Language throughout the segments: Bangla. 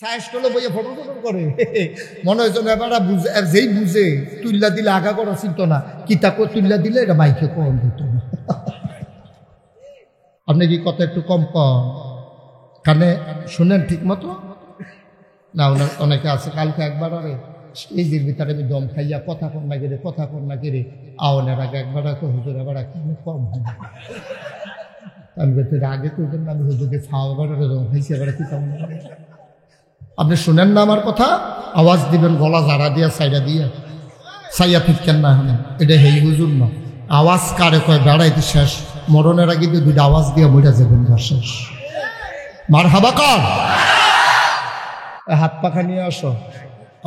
সায়েস করলে বইয়ে ফটো ফটো করে মনে হয় যেন এবার বুঝে, যেই বুঝে তুল্লা দিলে আগা করা চিন্ত না, কিতাব তুল্লা দিলে এটা মাইকে কম দিত না। আপনি কি কথা একটু কম কম কানে শুনেন ঠিক মতো না? ওনার অনেকে আছে কালকে একবার আরে স্টেজের ভিতরে আমি দম খাইয়া কথা কর না গেলে কথা কর না গেলে আওয়ানের আগে একবার হুজুর এবার কম হয়। আমি বলতে আগে তো আমি হুজুরকে খাওয়া এবার দম খাইছি এবার কি কেমন। আপনি শুনেন না আমার কথা? আওয়াজ দিবেন গলা জারা দিয়া সাইডা দিয়া সাইয়া ফিরকেন না। হ্যাঁ এটা হেই হুজুর না, আওয়াজ কারে কয় বেড়াইতে শেষ, মরণের আগে দুইটা আওয়াজ দিয়ে মরে যাবেন শেষ। মার হাবা কর, হাত পাখা নিয়ে আসো।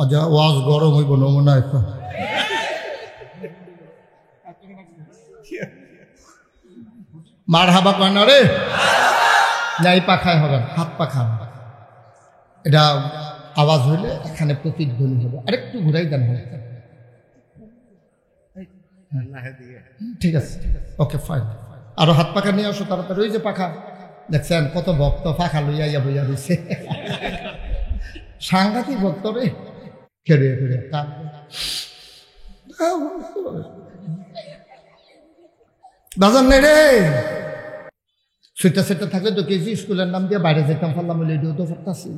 আচ্ছা ওয়াজ গরম হইব নমুনা একটা। মার হাবা কয় না রে, নাই পাখায় হবে, হাত পাখা। এটা আওয়াজ হইলে এখানে প্রতিধ্বনি হবে। আরেকটু ঘুরাই দেন, ঠিক আছে, ওকে ফাইন। আরো হাত পাখা নিয়ে আসো তাড়াতাড়ি। ওই যে পাখা দেখছেন, কত ভক্ত পাখা লইয়া বইয়া দিছে, সাংঘাতিক ভক্ত রে। খেড়ে খেড়ে বাজার নেই রে। সুইটা সেটা থাকলে তো কেজি স্কুলের নাম দিয়ে বাইরে যেতাম, পারলাম বলে এটাও তো করতেছি।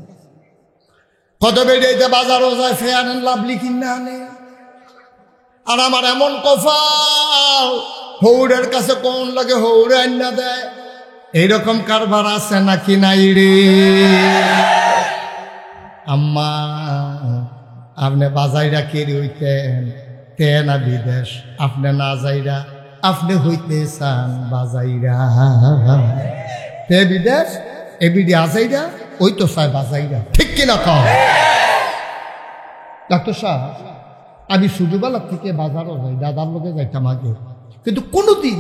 কত বেরিয়ে বাজারও যায়, ফেয়ার এন্ড লাভলি কিনে আনে। আর আমার এমন কফাল, হৌরের কাছে কোন লাগে হৌরে আন্না দেয়। এইরকম কারবার আছে নাকি নাই রে? আম্মা আপনি বাজাইরা কেরি হইতেন তেনা বিদেশ, আপনি না যাইরা আপনি হইতে চান বাজাইরা। তে বিদেশ এবিডি আজাইরা ওই তো চায় বাজাইরা, ঠিক কিনা কও? ডাক্তার সাহেব আমি ছোটবেলার থেকে বাজারও যাই, দাদার লোকে যাইতাম আগে, কিন্তু কোনোদিন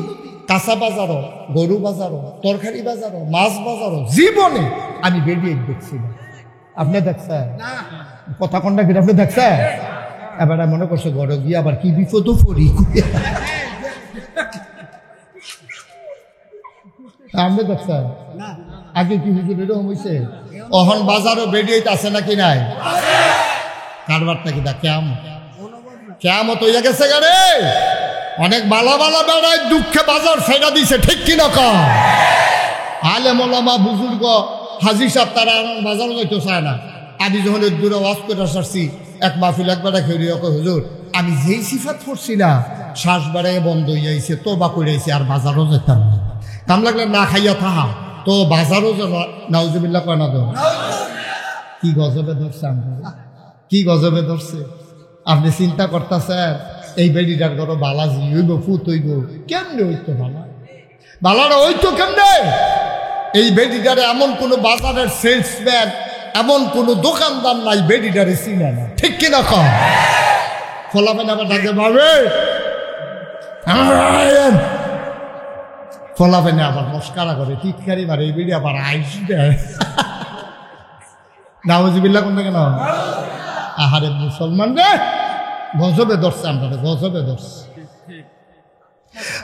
কাঁচা বাজারও, গরু বাজারও, তরকারি বাজারও, মাছ বাজারও জীবনে আমি বেরিয়ে দেখছি না। আপনি দেখছেন? কথা কন্যা কি আপনি দেখছেন? এবার মনে করছে ঘরে গিয়ে আবার কি বিপদ পড়ি। আপনি দেখছেন আগে কি হুজুর এরকম হয়েছে? অহন বাজারও বেরিয়ে আছে নাকি নাই? কারবারটা কি দা কেমন হইয়া গেছে গারে। অনেক বালা বালা বেড়ায় দুঃখে বাজার ফেরা দিছে, ঠিক কিনা কম? আলেম ওলামা বুজুর্গ হাজি সাহেব তারা বাজারও যাইতে চায় না। আমি যখন দূরে ওয়াজ করে আসছি, এক মাহফিল একবার খেয়ে হুজুর আমি যেই সিফাত করছি না, শ্বাস বেড়াই বন্ধ হইয়াছে, তোবা করেছি, আর বাজারও যেতাম না। কাম লাগলে না খাইয়া থাহা তো বাজারও যেন নাউজুবিল্লাহ কয় না। তো কি গজবে ধরছে, কি গজবে ধরছে। আপনি চিন্তা করতেছেন এই বেডিটার ঘর বালাজি হইব, ফুত হইব, কেমনে হইতো বালা? বালারা হইতো কেমনে? এই বেডিটারে এমন কোন বাজারের সেলসম্যান, এমন কোন দোকানদার নাই বেডিটারে চিনে না, ঠিক কিনা কম? ফলাফেন আবার ডাকে ভাবে, ফলাফেনে আবার মস্কারা করে, টিটকারি মারে, এই বেডি আবার আইস দেয়। নাউজুবিল্লাহ কোন কেন? আহারে মুসলমান রে, গজবে ধরছে, আমরা গজবে ধরছে।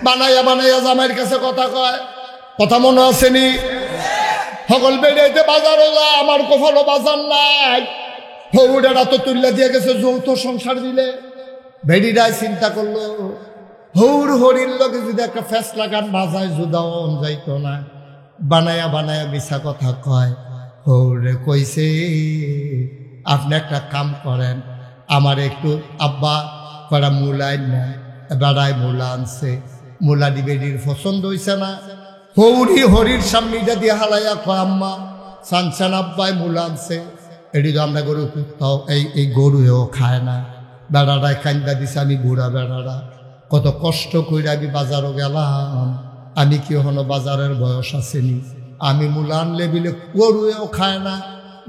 বানাইয়া বানাইয়া জামাইয়ের কাছে কথা কয়, কথা মনে আসেনি? সকল বেড়াইতে বাজারও যা, আমার কখনো বাজার নাই। হৌরেরা তো তুল্লা দিয়ে গেছে যৌথ সংসার দিলে। বেড়িরাই চিন্তা করলো হৌর হরির লোকে যদি একটা ফেসলা গান বাজায় জুদাও যাইতো না। বানাইয়া বানাইয়া মিছা কথা কয়। হৌরে কইছে আপনি একটা কাম করেন, আমার একটু আব্বা করা মূলা নেয়, বেড়ায় মূলা আনছে, মূলা বেডির পছন্দ হইছে না। হৌরি হরির সামনেটা দিয়ে হালাইয়া কয় আম্মা সানসান আব্বাই মূলা আনছে, এটি তো আমরা গরু কুত্তাও এই গরুও খায় না। বেড়াটায় কান্দা দিছে, আমি বুড়া বেড়ারা কত কষ্ট করে আমি বাজারও গেলাম, আমি কি হনো বাজারের বয়স আসেনি, আমি মূলা আনলে বিলে গরুও খায় না।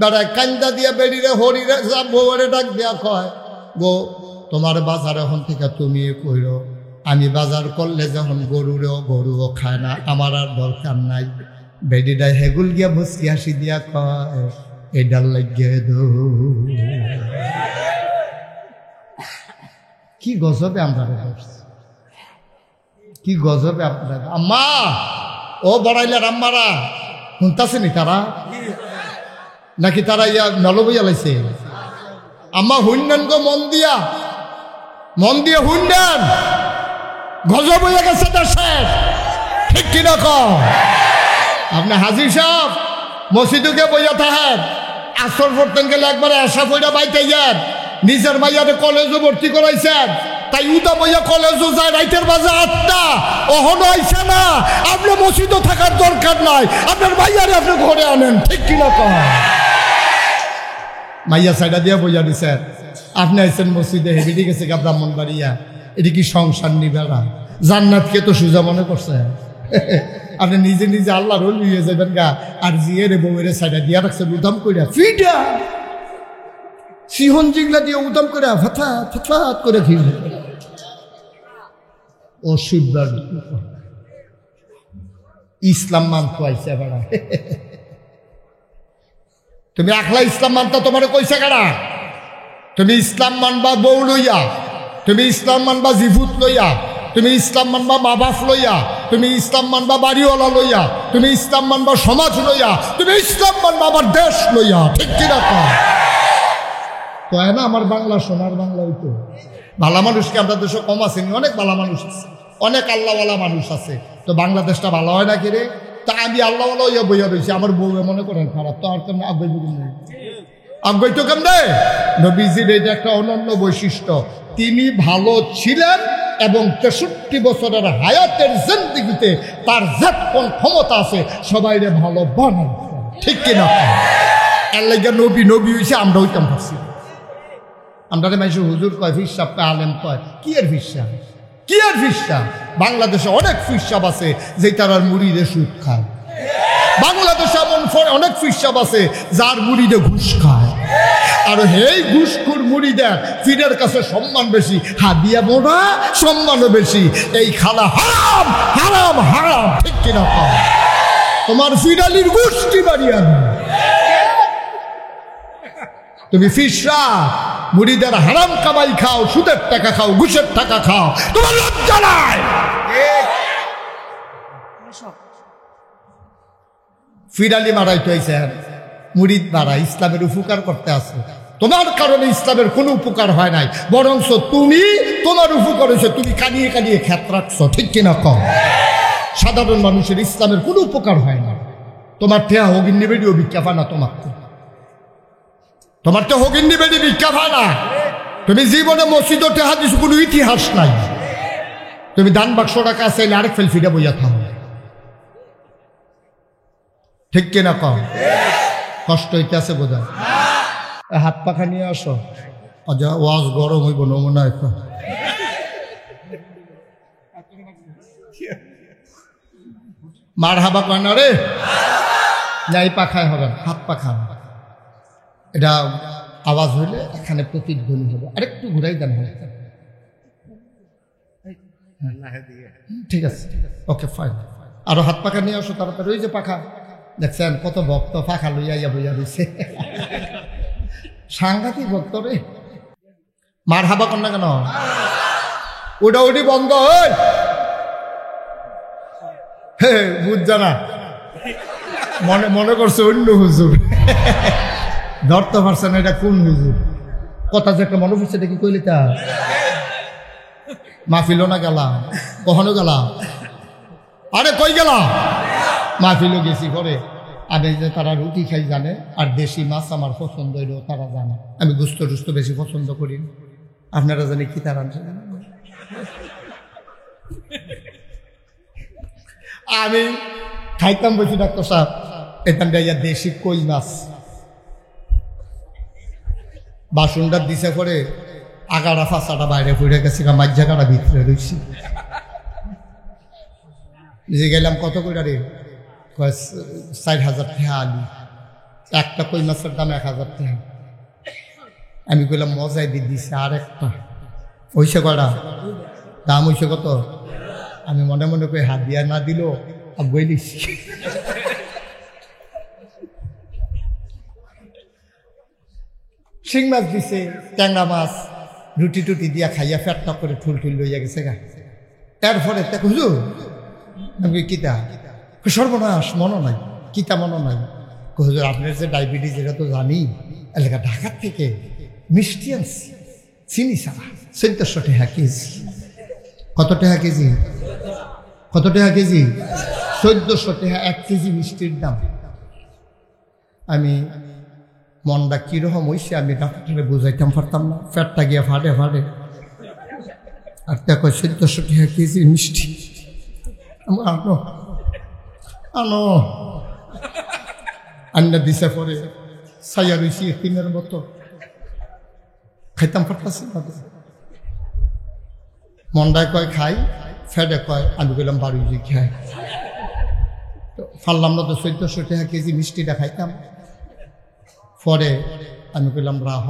বেড়ায় কান্দা দিয়া বেড়িরে হরিরে বউরে ডাক দিয়া কয়, গো তোমার বাজার এখন থেকে তুমি কইর, আমি বাজার করলে যখন গরুও খায় না, আমার আর দরকার নাই। বেডিটাই হেগুল গিয়া বসি হাসি দিয়া কয়, এডাল লাগিয়ে দো। কি গজবে আমরা ধরছি, কি গজবে আপনারা। আম্মা ও বড়াইলার আম্মারা শুনতাছেনি তারা? নাকি তারা ইয়া মেলো বইয়া লাইছে? আম্মা হুন্ডান গো মন দিয়া হুন্ডান, গজব হয়ে গেছে দেশের, ঠিক কিনা কম? আপনি হাজির সাহেব মসজিদকে বইয়া থাকেন, আসর পড়তেন গেলে একবারে আশা বইটা বাইতে যান, নিজের মাইয়ারে কলেজও ভর্তি করাইছেন, তাই উদা বইয়া কলেজও যায় রাইতের বাজে 8টা, অহনো আইছে না, আপনি মসজিদও থাকার দরকার নাই, আপনার মাইয়ারে আপনি ঘরে আনেন, ঠিক কিনা কম? মাইয়া সাইডা দিয়া বইয়া দিছেন, আপনি আইছেন মসজিদে, হেবিটি গেছে গা ব্রাহ্মণবাড়িয়া, এটি কি সংসার নিবেলা? জান্নাতকে তো সুজা মনে করছে। আপনি নিজে নিজে আল্লাহর ওলি হয়ে যাবেন গা, আর জিয়ের বউয়ের সাইডা দিয়া রাখছেন উদাম কইরা, ফিডা সিহন জিগলা দিয়ে উদাম করে ফাথাত করে ফিরবে। অসুবিধার ইসলাম মানতে আইসা বেড়া, তুমি একলা ইসলাম মানতা তোমার কইসা কারা? তুমি ইসলাম মানবা বউ লইয়া, তুমি ইসলাম মানবা জিফুত লইয়া, তুমি ইসলাম মানবা মা বাপ লইয়া, তুমি ইসলাম মানবা বাড়িওয়ালা লইয়া, তুমি ইসলাম মানবা সমাজ লইয়া, তুমি ইসলাম মানবা আমার দেশ লইয়া, ঠিক কিনা কয় না? আমার বাংলা সোনার বাংলা হইতো। ভালো মানুষকে আমরা দেশে কম আসেনি, অনেক ভালো মানুষ আছে, অনেক আল্লাহওয়ালা মানুষ আছে, তো বাংলাদেশটা ভালো হয় না কিরে? তা আমি আল্লাহওয়ালা ইয়া বইয়া রয়েছি, আমার বউ মনে করেন খারাপ, তো আর কেমন আগ্রহ নেই, আগ্রহ তো কেমন? নবীজির এটা একটা অনন্য বৈশিষ্ট্য, তিনি ভালো ছিলেন এবং 63 বছরের হায়াতের জিন্দেগিতে তার যে কোন ক্ষমতা আছে সবাইরে ভালো বানান, ঠিক কিনা? এর লাগে নবী হয়েছে, আমরা হইতাম পারছি। আমরা মানুষ হুজুর কয়, ফিরসাব কয়, আলেম কয়, কি এর ফিরসাব, কি এর ফিরসাব? বাংলাদেশে অনেক ফিরসাব আছে যে তার মুড়িরে সুদ খায়, বাংলাদেশে এমন অনেক ফিরসাব আছে যার মুড়িরে ঘুষ খায়, আর এই ঘুষখোর মুড়িদের ফিরের কাছে সম্মান বেশি, হাদিয়া মোড়া সম্মানও বেশি। এই খালা হারাম হারাম হারাম, ঠিক কিনা? তোমার ফিরালির গোষ্ঠী বাড়িয়ে তুমি ফিসরা মুড়িদের হারাম কামাই খাও, সুদের টাকা খাও, ঘুষের টাকা খাও, তোমার লজ্জা নাই? ফিরালি মারাই তো আইছে, মুড়িদ মারা ইসলামের উপকার করতে আছে, তোমার কারণে ইসলামের কোনো উপকার হয় নাই, বরঞ্চ তুমি তোমার উপকার হয়েছে, তুমি কানিয়ে কানিয়ে খ্যাত রাখছো, ঠিক কিনা কম? সাধারণ মানুষের ইসলামের কোনো উপকার হয় না। তোমার ঠেয়া হগিন্নি বেডিও ভিক্ষা পানা, তোমার তো হগিন্নি বেডি ভিক্ষা পানা, তুমি জীবনে মসজিদ ঠেহা দিছো, কোনো ইতিহাস নাই, তুমি দান বাক্স টাকা চাইলে আরেক ফেল ফিরে বইয়া থাকো, ঠিক কিনা কম? কষ্ট হইতে আছে বোঝা, হাত পাখা নিয়ে আসো, ওয়াজ গরম হইব নমুনা, মার হাবা কয় না রে, যাই পাখায় হবে, হাত পাখা, এটা আওয়াজ হইলে এখানে প্রতিধ্বনি হবে, আরেকটু ঘুরাই দেন, ঠিক আছে, ওকে ফাইন, আরো হাত পাখা নিয়ে আসো তাড়াতাড়ি। ওই যে পাখা দেখছেন, কত ভক্ত পাখা লইয়া বইয়া রয়েছে, সাংঘাতিক ভক্ত রে। মার হাবা কর না কেন? ওটা ওটি বন্ধ, বুঝ জানা মনে করছে অন্য হুজুর, ধরতে পারছেন এটা কোন হুজুর, কথা যে একটা মনে পড়ছে, এটা কি কইলি তা মাহফিলও না গেলাম, কখনো গেলাম, আরে কই গেলাম, মাহফিলও গেছি করে। আমি যে তারা রুটি খাই জানে, আর দেশি মাছ আমার পছন্দ হইলেও তারা জানে, আমি গুস্ত টুস্ত বেশি পছন্দ করি, আপনারা জানি কি তারা আমি খাইতাম বলছি, ডাক্তার সাহেব এখানটা দেশি কই মাছ বাসনটা দিছে করে আগাড়া ফাঁসাটা বাইরে পড়ে গেছে, মাছ জায়গাটা ভিতরে রয়েছি, নিজে গেলাম কত করে রে, 4,000 টাকা আলু, একটা কই মাছের দাম 1,000 টাকা। আমি কইলাম মজাই দিয়ে দিছে, আর একটা হইছে কটা দাম হইছে কত? আমি মনে মনে কই হাত দিয়া না দিল বই দিছি। শিং মাছ দিছে, ট্যাংরা মাছ, রুটি টুটি দিয়া খাইয়া ফেটটা করে ঠুল ঠুল লইয়া গেছে গা। এরপরে হুজুর আমি কিতা, সর্বনাশ মনে নাই, কিতা মনে নাই, হুজুর আপনার যে ডায়াবেটিস এটা তো জানি, এলাকা ঢাকার থেকে মিষ্টি আনছি চিনি ছাড়া 1400 টাকা কেজি। কত টাকা কেজি? কত টাকা কেজি? 1400 টাকা 1 কেজি মিষ্টির দাম। আমি মনটা কিরকম হয়েছে আমি ডাক্তারে বুঝাইতাম পারতাম না, ফ্যাটটা গিয়া ফাটে ফাটে। আর দেখো 1400 টাকা কেজি মিষ্টি আনো আনো আন্না দিছে পরে ছাইয়া রয়েছি তিনের মতো খাইতাম পারতাছি না। মন্ডায় কয় খাই, ফ্যাটে কয় আমি বললাম বাড়ি যে খাই। তো ফারলাম না তো 1400 টাকা কেজি মিষ্টিটা খাইতাম। পরে আমি বললাম রাহ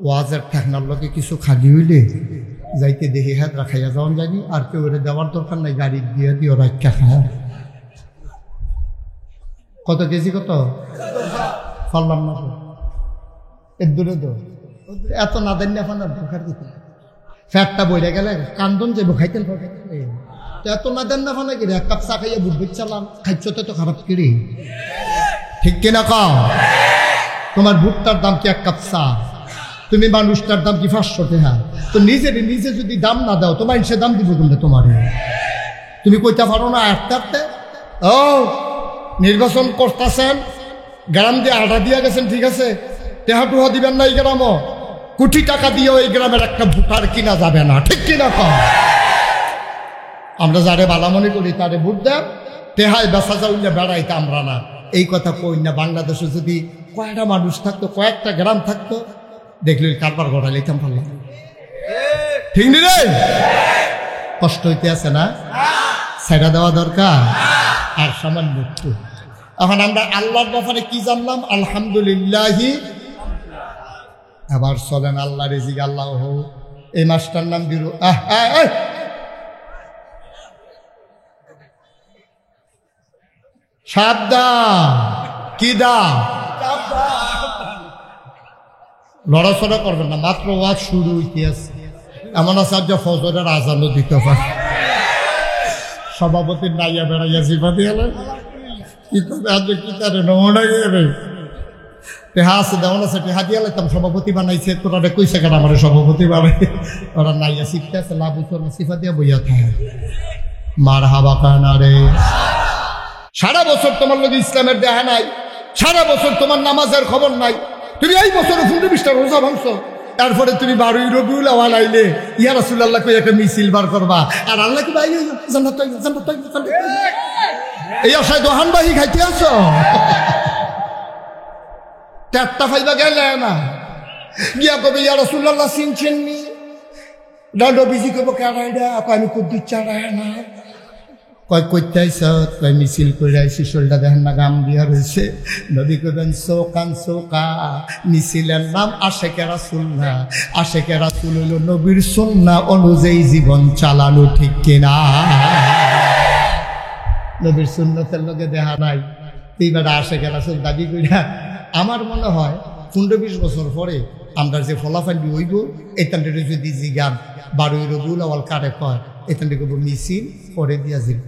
ওয়াজের ঠেকনার লোকে কিছু খালি হইলে যাইতে দেখি হাত রাখাইয়া যাওয়ান যায়নি, আর কেউ ওরে দেওয়ার দরকার নাই, গাড়ি দিয়ে দিয়ে রাখা খায়। কত কেজি? কত? ফারলাম না তো এর দূরে তো এত না দেন না ফানার দরকার দিতে। ফ্যাটটা বইরে গেলে কান্দন যাবো খাইতেন এত না দেন না ফানা কিরে, 1 কাপ চা খাইয়া বুঝবে চালাম খাইছ তো খারাপ কিরে, ঠিক কিনা কাও? তোমার ভুট্টার দাম কি 1 কাপ চা? তুমি মানুষটার দাম কি 500 টাকা? তো নিজে যদি দাম না দাও তোমার সে দাম দিব তুমি তোমার। তুমি কইতে পারো না আটতে আটতে ও নির্বাচন করতেছেন, গ্রাম দিয়ে আডা দিয়া গেছেন, ঠিক আছে, টেহা টুহা দিবেন না এই গ্রামও, কোটি টাকা দিয়েও এই গ্রামের একটা ভোটার কিনা যাবে না, ঠিক কিনা কম? আমরা যারে বালামনি করি তারে ভোট দেন, টেহায় বেসা যাইলে বেড়াইতে আমরা না। এই কথা কই না। বাংলাদেশে যদি কয়েকটা মানুষ থাকতো, কয়েকটা গ্রাম থাকতো, দেখলে কারবার গড়া লিতাম পারলাম, ঠিক নি রে? কষ্ট হইতে আছে না? ছেড়া দেওয়া দরকার আর সামান্য একটু। এখন আমরা আল্লাহর ব্যাপারে কি জানলাম? আলহামদুলিল্লাহি। আবার চলেন আল্লাহ রেজিক আল্লাহ হো। এই মাসটার নাম দিল সাবধান। কি দাম? লড়াচড়া করবেন না, মাত্র ওয়াজ শুরু হইতে আছে। এমন আছে যে ফজরের আজানও দিতে পারে। সভাপতির নাইয়া বেড়াইয়া জিপা দিয়ে টেহা আছে দেওয়ান আছে, টেহা দিয়ে লাইতাম সভাপতি বানাইছে, তোরা কইছে কেন আমার সভাপতি বানাই? ওরা নাইয়া শিখতে আছে, লাভ হইতো না, সিফা দিয়া বইয়া থাকে। মার হাবা কানা রে। সারা বছর তোমার লোক ইসলামের দেখা নাই, সারা বছর তোমার নামাজের খবর নাই, তুমি এই বছর 15-20টা রোজা ভাঙছো, তারপরে তুমি 12ই রবিউল আউয়াল আইলে ইয়া রাসূলুল্লাহ কই একটা মিছিল বার করবা, আর আল্লাহ কি ভাই জান্নাত এই আশায় দোহান বাহি খাইতে আছো। চারটা ফাইবা গেলে না গিয়া কবে ইয়া রাসূলুল্লাহ চিনছেন নি? নবীজি কব কারাইডা আমি কুদ্দুস চাড়ায় না কয় কইতে আইছ, কয় মিছিল করে আইসি, শরীরটা দেখেন না গাম দিয়া রয়েছে। নবী কইবেন চৌকান চৌকা, মিছিলের নাম আশেকে রাসূল না, আশেকে রাসূল হইল নবীর সুন্নাহ অনুযায়ী জীবন চালানো, ঠিক কিনা? নবীর সুন্নতের লোকে দেখা নাই, এইবার আশেকে রাসূল দাবি কইরা। আমার মনে হয় 15-20 বছর পরে আমরা যে ফলাফান্ডি হইব, এখান থেকে যদি জিগান 12ই রবিউল আউয়াল কারে কয়, এখান থেকে মিছিল পরে দিয়া যাবে।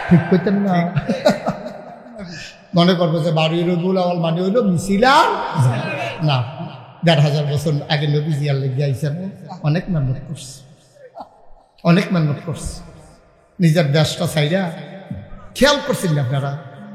ঠিক করতেন না? মনে করবো যে 12ই রবিউল আউয়াল মানে হইল মিছিল আর না। 1500 বছর আগে নবী জিয়ার লেগে আইসেন, অনেক মেহনত করছে, অনেক মেহনত করছে নিজের দেশটা চাইরা। খেয়াল করছেন আপনারা?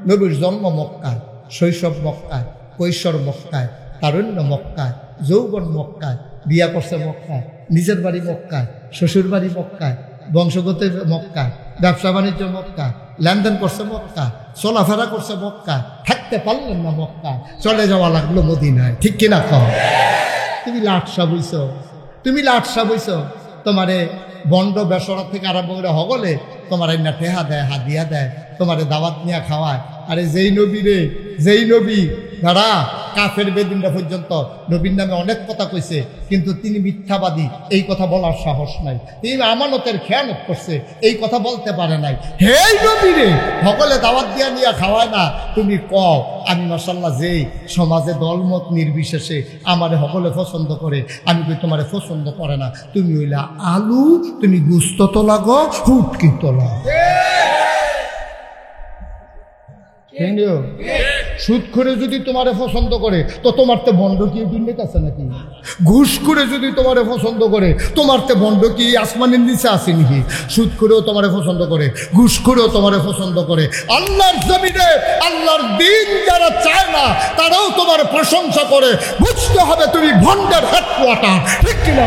নবীর জন্ম মক্কায়, শৈশব মক্কায়, কৈশোর মক্কায়, তারুণ্য মক্কায়, যৌবন মক্কায়, বিয়া করছে মক্কায়, নিজের বাড়ি মক্কায়, শ্বশুর বাড়ি মক্কায়, বংশগত মক্কায়, ব্যবসা বাণিজ্য মক্কায়, লেনদেন করছে মক্কায়, চলাফেরা করছে মক্কায়, থাকতে পারলেন না মক্কায়, চলে যাওয়া লাগলো মদিনায়, ঠিক কিনা কম? তুমি লাটসা বইছ, তুমি লাটসা বইছ, তোমারে বন্ড বেসরা থেকে আরম্ভ করে হগলে তোমার না টেহা দেয়, হাদিয়া দেয়, তোমারে দাওয়াত নিয়ে খাওয়ায়। আরে যেই নবী রে, যেই নবী দাঁড়া কাফের বেদিনটা পর্যন্ত নবীর নামে অনেক কথা কইছে, কিন্তু তিনি মিথ্যাবাদী, এই কথা বলার সাহস নাই। তিনি আমানতের খেয়ানত করছে, এই কথা বলতে পারে নাই। হে নবী রে, সকলে দাওয়াত দিয়া নিয়ে খাওয়ায় না, তুমি কও আমি মাশাআল্লাহ যেই সমাজে দলমত নির্বিশেষে আমারে সকলে পছন্দ করে, আমি কই তোমারে পছন্দ করে না, তুমি হইলা আলু, তুমি গুস্ত তো লাগো হুটকি তো লাগো। সুদ করে যদি তোমারে পছন্দ করে তো তোমার তে বন্ড কি দুনিয়ার কাছে নাকি? ঘুষ করে যদি তোমারে পছন্দ করে তোমার তে বন্ড কি আসমানের নিচে আছে নাকি? সুদ করেও তোমারে পছন্দ করে, ঘুষ করেও তোমারে পছন্দ করে। আল্লাহর জমিনে আল্লাহর দিন যারা চায় না তারাও তোমার প্রশংসা করে। বুঝতে হবে তুমি ভন্ডের হেডকোয়ার্টার, ঠিক কিনা?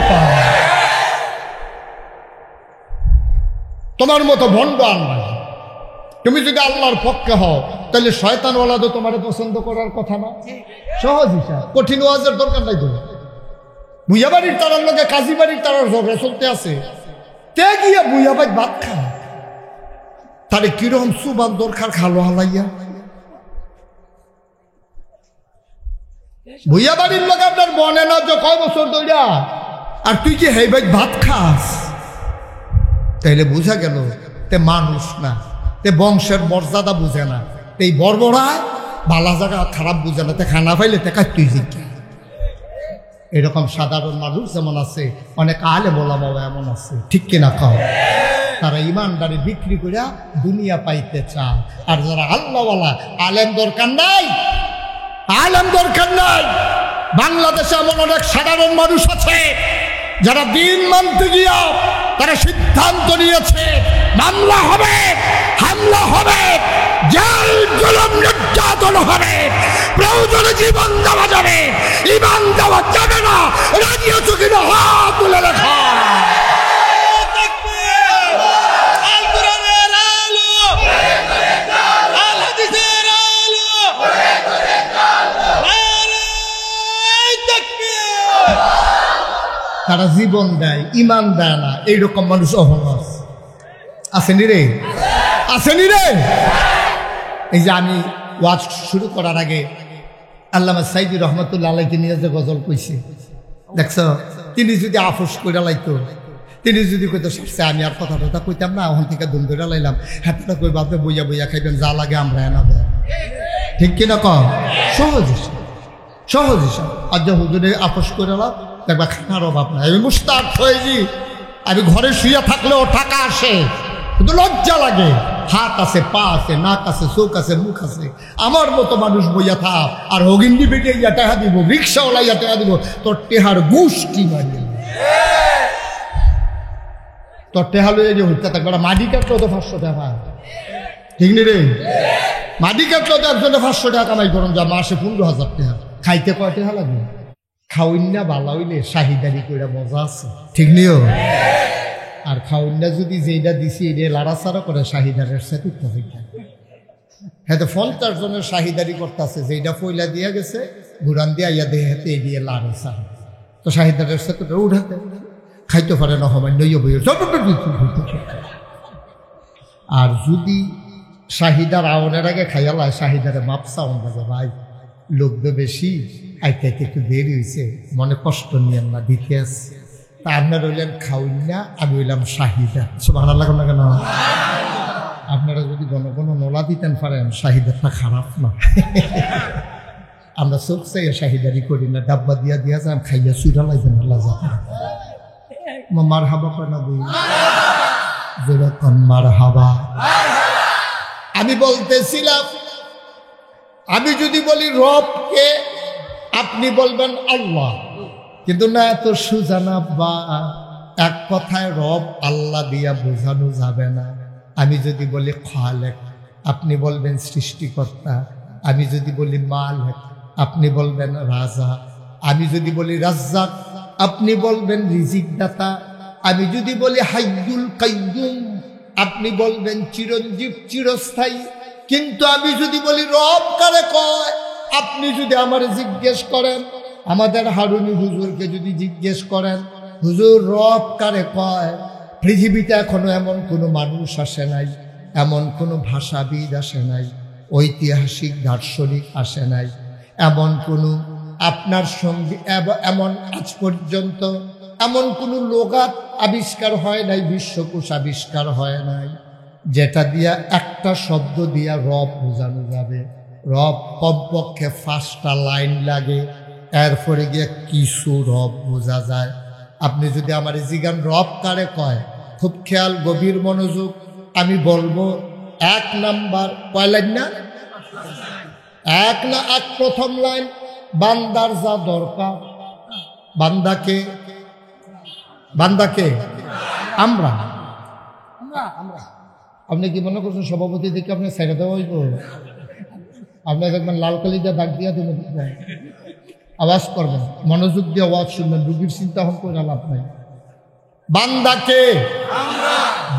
তোমার মতো ভন্ড আর নাই। তুমি যদি আল্লাহর পক্ষে হও তাহলে শয়তানওয়ালা তো তোমার পছন্দ করার কথা না। সহজ হিসাব, কঠিন ওয়াজের দরকার নাই। তো বুইয়া বাড়ির তারার লোকে কাজী বাড়ির তারার ঝগড়া চলতে আছে, তে গিয়া বুইয়া বাড়ি ভাত খা, তারে কিরকম সুবাদ দরকার খালো হালাইয়া। বুইয়া বাড়ির লোক আপনার বনে না যে কয় বছর ধরিয়া, আর তুই কি হেই ভাই ভাত খাস, তাইলে বুঝা গেল তে মানুষ না, তে বংশের মর্যাদা বুঝে না, এই বর্বরায় বালা জায়গা খারাপ বুঝে না, তে খানা পাইলে তে কাটতুই জিজ্ঞা। এরকম সাধারণ মানুষ যেমন আছে, অনেক আলে বলা বাবা এমন আছে, ঠিক কিনা কও? তারা ইমানদারি বিক্রি করে দুনিয়া পাইতে চায়। আর যারা আল্লাহওয়ালা, আলেম দরকার নাই, আলেম দরকার নাই। বাংলাদেশে এমন অনেক সাধারণ মানুষ আছে যারা দিন মানতে গিয়া তারা সিদ্ধান্ত নিয়েছে মামলা হবে, হামলা হবে, জেল জুলুম নির্যাতন হবে, প্রয়োজনে জীবন দেওয়া যাবে, ইমান দেওয়া যাবে না। রাজি আছো কিনা হাত তুলে লেখা। তারা জীবন দেয়, ইমান দেয় না, এইরকম মানুষ অহংকার আসেনি রে, আসেনি রে। এই যে আমি ওয়াজ শুরু করার আগে আল্লামা সাইদি রহমতুল্লাহ আলাইকে নিয়ে যে গজল কইছে, দেখছ, তিনি যদি আফসোস করে লাইতো, তিনি যদি কইতো সে আমি আর কথা টথা কইতাম না, ওখান থেকে দুম ধরে লাইলাম, হাতটা কই বাপে বইয়া বইয়া খাইবেন, যা লাগে আমরা এনা দেয়, ঠিক কিনা কম? সহজ হিসাব, সহজ হিসাব। আর যে হুজুরে আফসোস করে লাভ দেখবা খানার অভাব নাই। আমি মুস্তাক হয়েছি, আমি ঘরে শুয়ে থাকলেও টাকা আসে, কিন্তু লজ্জা লাগে। হাত আছে, পা আছে, নাক আছে, চোখ আছে, মুখ আছে। আমার মতো মানুষ বইয়া থাক আর হগিন্দি বেটে ইয়া টাকা দিব, রিক্সাওয়ালা ইয়া টাকা দিব, তোর টেহার গুষ্টি মারি, তোর টেহা লইয়া যে হইতে থাকবে। মাটি কাটলেও তো 500 টাকা, ঠিক নি রে? মাটি কাটলেও তো একজনে 500 টাকা কামাই করুন, যা মাসে 15,000 টাকা। খাইতে কয় টাকা লাগবে? খাওয়াইনা বালা হইলে শাহিদারি করে মজা আছে, ঠিক নিও? আর খাওয়াইনা যদি যেটা দিছি এটা লাড়াচাড়া করে শাহিদারের সাথে, হ্যাঁ তো 50 জনের শাহিদারি করতেছে, যেটা পয়লা দিয়া গেছে ঘুরান দিয়া ইয়া দেহে হাতে দিয়ে লাড়াচাড়া, তো শাহিদারের সাথে উঠাতে খাইতে পারে না, হমান্য বই। আর যদি শাহিদার আওয়ানের আগে খাইয়ালায়, শাহিদারে মাপসা অন্দাজে ভাই লোক তো বেশি, আইতে আইতে একটু দেরি হয়েছে, মনে কষ্ট নিয়েন না, দিতে আসছে। তা আপনার হইলেন খাউন্না, আমি হইলাম শাহিদা। সুবহানাল্লাহ না কেন? আপনারা যদি ঘন ঘন নোলা দিতেন পারেন, শাহিদারটা খারাপ না। আমরা চোখ চাইয়া শাহিদারি করি না, ডাব্বা দিয়া দিয়া যান, খাইয়া চুরা লাগবেন আল্লাহ যাবে। মার হাবা কয় না বই, যেরকম মার হাবা। আমি বলতেছিলাম, আমি যদি বলি রবকে, আপনি বলবেন আল্লাহ, কিন্তু না, এত সুজানা বা এক কথায় রব আল্লাহ দিয়া বোঝানো যাবে না। আমি যদি বলি খালেক, আপনি বলবেন সৃষ্টিকর্তা। আমি যদি বলি মালিক, আপনি বলবেন রাজা। আমি যদি বলি রাজ্জাক, আপনি বলবেন রিজিক দাতা। আমি যদি বলি হাইয়ুল কাইয়ুম, আপনি বলবেন চিরঞ্জীব চিরস্থায়ী। কিন্তু আমি যদি বলি রব কারে কয়, আপনি যদি আমারে জিজ্ঞেস করেন, আমাদের হারুনি হুজুরকে যদি জিজ্ঞেস করেন, হুজুর রব কারে কয়, পৃথিবীতে এখনো এমন কোনো মানুষ আসে নাই, এমন কোনো ভাষাবিদ আসে নাই, ঐতিহাসিক দার্শনিক আসে নাই, এমন কোনো আপনার সঙ্গে এমন আজ পর্যন্ত এমন কোনো লোগাত আবিষ্কার হয় নাই, বিশ্বকোষ আবিষ্কার হয় নাই, যেটা দিয়া একটা শব্দ দিয়া রব বোঝানো যাবে। রব কমপক্ষে 5টা লাইন লাগে, এরপরে গিয়ে কিছু রব বোঝা যায়। আপনি যদি আমার জিগান রব কারে কয়, খুব খেয়াল, গভীর মনোযোগ, আমি বলবো 1 নাম্বার, কয় লাইন না? এক প্রথম লাইন, বান্দার যা দরকার। বান্দাকে আমরা। আপনি কি মনে করছেন সভাপতি থেকে আপনি ছেড়ে দেওয়া হইব? আপনাকে একবার লাল কালি দিয়ে দাগ দিয়া দেবেন, আওয়াজ করবেন, মনোযোগ দিয়ে আওয়াজ শুনবেন, রুগীর চিন্তা ভাবনা করে লাভ নাই। বান্দাকে,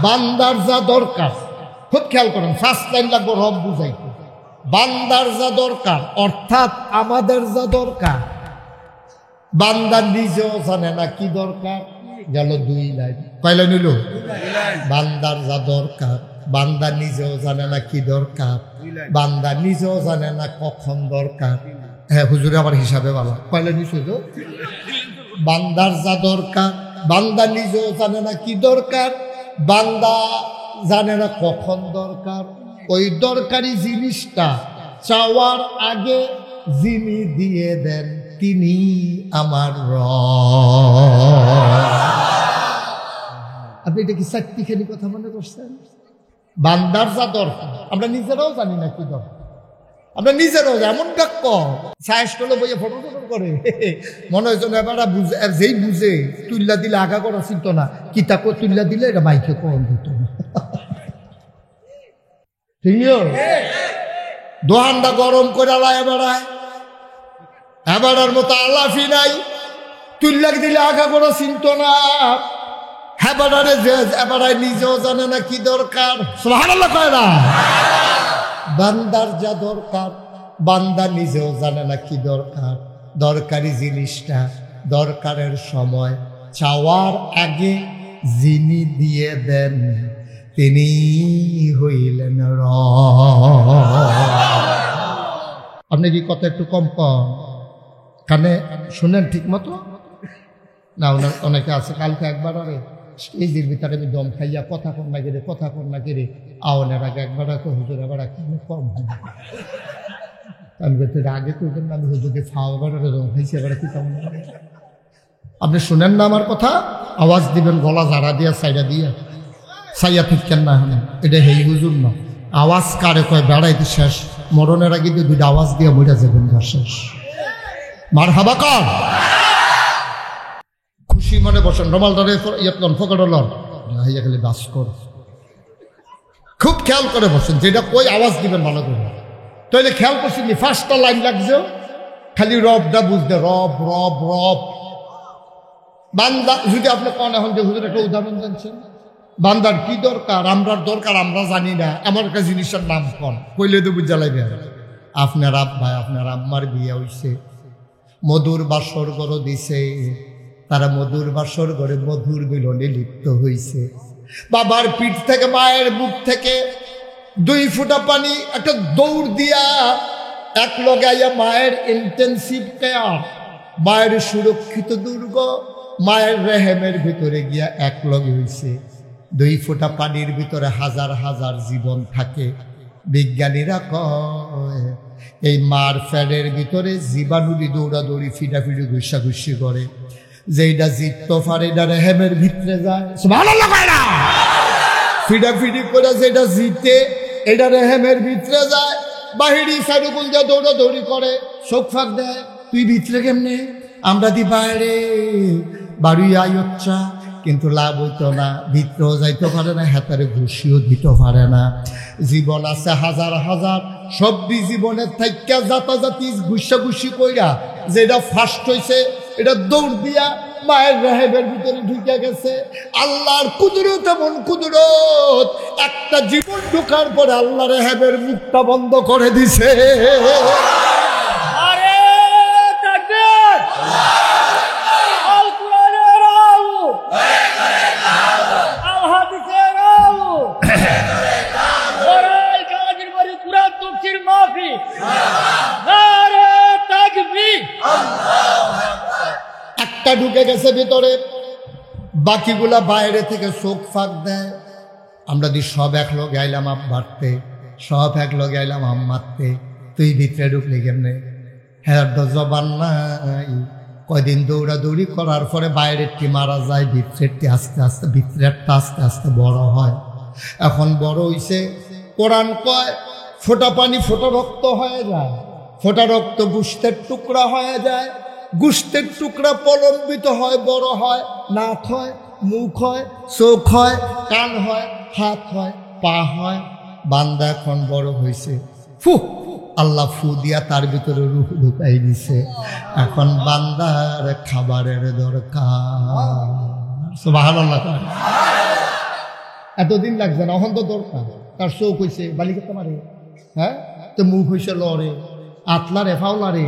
বান্দার যা দরকার, খুব খেয়াল করেন, ফার্স্ট লাইন লাগবো রব বুঝাইতে। বান্দার যা দরকার অর্থাৎ আমাদের যা দরকার, বান্দা নিজেও জানে না কি দরকার। গেল 2 লাইন। কয় লাইন হইল? বান্দার যা দরকার, বান্দা নিজেও জানে না কি দরকার, বান্দা নিজেও জানে না কখন দরকার। হ্যাঁ হুজুরে আবার হিসাবে বলা। কয় লাইন হইল? বান্দার যা দরকার, বান্দা নিজেও জানে না কি দরকার, বান্দা জানে না কখন দরকার। ওই দরকারি জিনিসটা চাওয়ার আগে যিনি দিয়ে দেন তিনি আমার রব। আপনি এটা কি চারটিখানি কথা মনে করছেন? বান্দার যা দরকার আমরা নিজেরাও জানি না কি দরকার, আমরা নিজেরাও এমন ডাক্ক সায়েস্টলে বইয়ে ফটো করে মনে হয় যেন এবার বুঝে, যেই বুঝে তুল্লা দিলে আগা করা চিন্ত না, কিতাব তুল্লা দিলে এটা মাইকে কম দিত না। ঠিক দোহানটা গরম করে আলায় বেড়ায়, এবারের মতো আলাফি নাই, তুল্লাক দিলে আগা করা চিন্ত না। হেবারে যে এবারায় নিজেও জানে না কি দরকার। সুবহানাল্লাহ কয় না? বান্দার যা দরকার, বান্দা নিজেও জানে না কি দরকার। দরকারি জিনিসটা দরকারের সময় চাওয়ার আগে যিনি দিয়ে দেন তিনি হইলেন রব। আপনি কি কথা একটু কম কানে শুনেন ঠিক মতো না? অনেকে আছে কালকে একবার আরে স্টেজের ভিতরে আমি দম খাইয়া কথা কর না গেলে আওয়ানের আগে একবার হুজুর আবার কম হয়। আমি আগে করবেন না, আমি হুজুরকে খাওয়া দম খাইছি এবার কি কেমন। আপনি শুনেন না আমার কথা? আওয়াজ দিবেন গলা ঝাড়া দিয়া সাইডা দিয়া, সাইয়া ফিরকেন না। হ্যাঁ এটা হেই হুজুর না, আওয়াজ কারে কয় বেড়াইতে শেষ, মরণের আগে 2টা আওয়াজ দিয়া মইরা যাবেন শেষ। মারহাবা কর, খুশি মনে বসেন, রমালদারে ফকড় খালি বাস কর, খুব খেয়াল করে বসেন, যেটা কই আওয়াজ দিবেন ভালো করে। তাইলে খেয়াল করছেন ফার্স্টটা লাইন লাগছে খালি রবটা বুঝতে, রব রব রব। বান্দা যদি আপনি কন এখন যে হুজুর একটা উদাহরণ জানছেন, বান্দার কি দরকার, আমরার দরকার আমরা জানি না, এমন একটা জিনিসের নাম কন, কইলে তো বুঝা লাগবে। আপনার আব্বা আপনার আম্মার বিয়ে হইছে, মধুর বাসর ঘর দিছে, তারা মধুর বাসর ঘরে মধুর মিলনে লিপ্ত হইছে। বাবার পিঠ থেকে মায়ের বুক থেকে 2 ফোঁটা পানি একটা দৌড় দিয়া এক লগাইয়া মায়ের ইন্টেনসিভ কেয়ার, মায়ের সুরক্ষিত দুর্গ, মায়ের রেহেমের ভিতরে গিয়া এক লগে হইছে। 2 ফোঁটা পানির ভিতরে হাজার হাজার জীবন থাকে। বিজ্ঞানীরা কয় এই মার ফ্যানের ভিতরে জীবাণুটি দৌড়াদৌড়ি ফিডাফিডি ঘুষাঘুষি করে, যেটা জিততে পারে এটা রেহেমের ভিতরে যায়। সুবহানাল্লাহ কয় না? ফিডাফিডি করে যেটা জিতে এটা রেহেমের ভিতরে যায়, বাহিরি সাইডুকুল দিয়ে দৌড়াদৌড়ি করে, চোখ ফাঁক দেয়, তুই ভিতরে কেমনে, আমরা দি বাইরে বাড়ি আয়োচ্ছা, কিন্তু লাভ হইতো না, ভিতরেও যাইতে পারে না, হাতারে ঘুষিও দিতে পারে না। জীবন আছে হাজার হাজার, সবই জীবনের থাইকা জাতাজাতি ঘুষাঘুষি কইরা যেটা ফার্স্ট হইছে এটা দৌড় দিয়া মায়ের রেহেমের ভিতরে ঢুকে গেছে। আল্লাহর কুদরত এমন কুদরত, একটা জীবন ঢুকার পরে আল্লাহ রেহেমের মুখটা বন্ধ করে দিছে। একটা ঢুকে গেছে ভিতরে, বাকিগুলা বাইরে থেকে চোখ ফাঁক দেয়। আমরা দি সব এক লোক আইলাম আপ মারতে, সব এক লোক আইলাম আম মারতে, তুই ভিতরে ঢুকলি কেমনে? হ্যাঁ জবান নাই। কয়দিন দৌড়াদৌড়ি করার পরে বাইরেরটি মারা যায়, ভিতরেরটি আস্তে আস্তে, ভিতরেরটা আস্তে আস্তে বড় হয়। এখন বড় হইছে, কোরআন কয় ফোঁটা পানি ফোঁটা রক্ত হয়ে যায়। ফোটা রক্ত গোশতের টুকরা হয়ে যায়, গোশতের টুকরা প্রলম্বিত হয়, বড় হয়, নাক হয়, মুখ হয়, চোখ হয়, কান হয়, হাত হয়, পা হয়। বান্দা এখন বড় হয়েছে, ফু আল্লাহ ফু দিয়া তার ভিতরে রূহ ঢুকাই দিছে। এখন বান্দার খাবারের দরকার। সুবহানাল্লাহ। এতদিন লাগছে না, এখন তো দরকার। তার চোখ হয়েছে বালিকা মারে, হ্যাঁ, তো মুখ হয়েছে লড়ে, আতলারে ফাউলারে।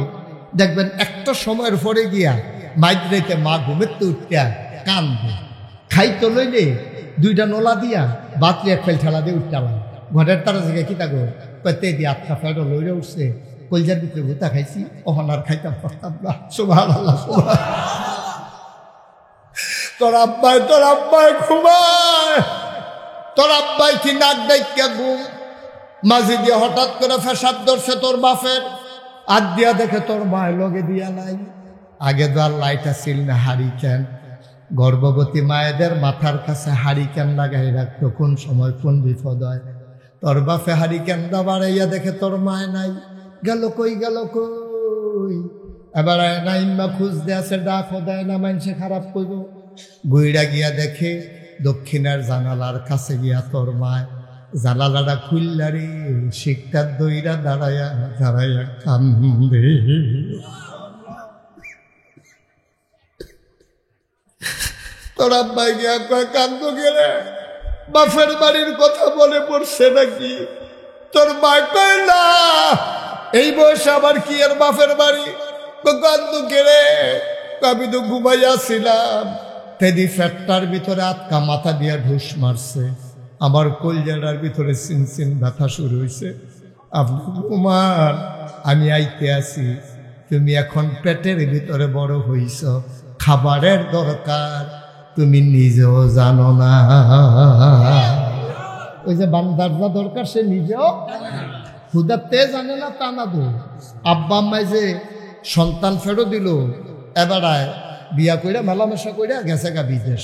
দেখবেন একটা সময়ের পরে গিয়া মাইদ্রেতে মা ঘুমের তো উঠিয়া কান্দে, খাইতো লইলে দুইটা নোলা দিয়া বাতলি এক ফেল ঠেলা দিয়ে উঠতাম। ঘরের তারা জায়গায় কি থাকো পেতে দিয়ে আটকা ফেলটা লইরে উঠছে, কলজার ভিতরে ভুতা খাইছি, ওখান আর খাইতাম পারতাম না। সুবহানাল্লাহ। তোর আব্বাই ঘুমায়, তোর আব্বাই কি নাক ডাইকা ঘুম, মাঝে দিয়ে হঠাৎ করে ফেসাব ধরছে তোর বাপের, আর দিয়া দেখে তোর মায়ের লগে দিয়া নাই। আগে তো আর লাইট আসিল না, হারিকেন। গর্ভবতী মায়েদের মাথার কাছে হারিকেন লাগাই রাখতো, কোন সময় কোন বিপদ হয়। তোর বাপে হারিকেন দা বাড়াইয়া দেখে তোর মায় নাই, গেল কই গেল কই। এবার নাই মা খুঁজ দেয়, ডাকও দেয় না, মানুষে খারাপ করব। গুইরা গিয়া দেখে দক্ষিণের জানালার কাছে গিয়া তোর মায় জানালাটা খুললা রে, শিকটার দইরা দাঁড়াইয়া দাঁড়াইয়া কান্দে। তোর আব্বাই গিয়া কয় কান্দ গেলে বাপের বাড়ির কথা বলে পড়ছে নাকি? তোর মা কয় না, এই বয়সে আবার কি এর বাপের বাড়ি? কান্দ গেলে আমি তো ঘুমাইয়াছিলাম, তেদি ফ্যাটটার ভিতরে আটকা মাথা দিয়া ঢুস মারছে, আমার কলজাটার ভিতরে চিনচিন ব্যথা শুরু হয়েছে। আপনি ঘুমান, আমি আইতে আছি, তুমি এখন পেটের ভিতরে বড় হইছ, খাবারের দরকার তুমি নিজেও জানো না। ওই যে বান্দার যা দরকার সে নিজেও হুদাতে জানে না, তা না দো। আব্বা আম্মাই যে সন্তান ফেরো দিল, এবার বিয়া কইরা মেলামেশা কইরা গেছে গা বিদেশ।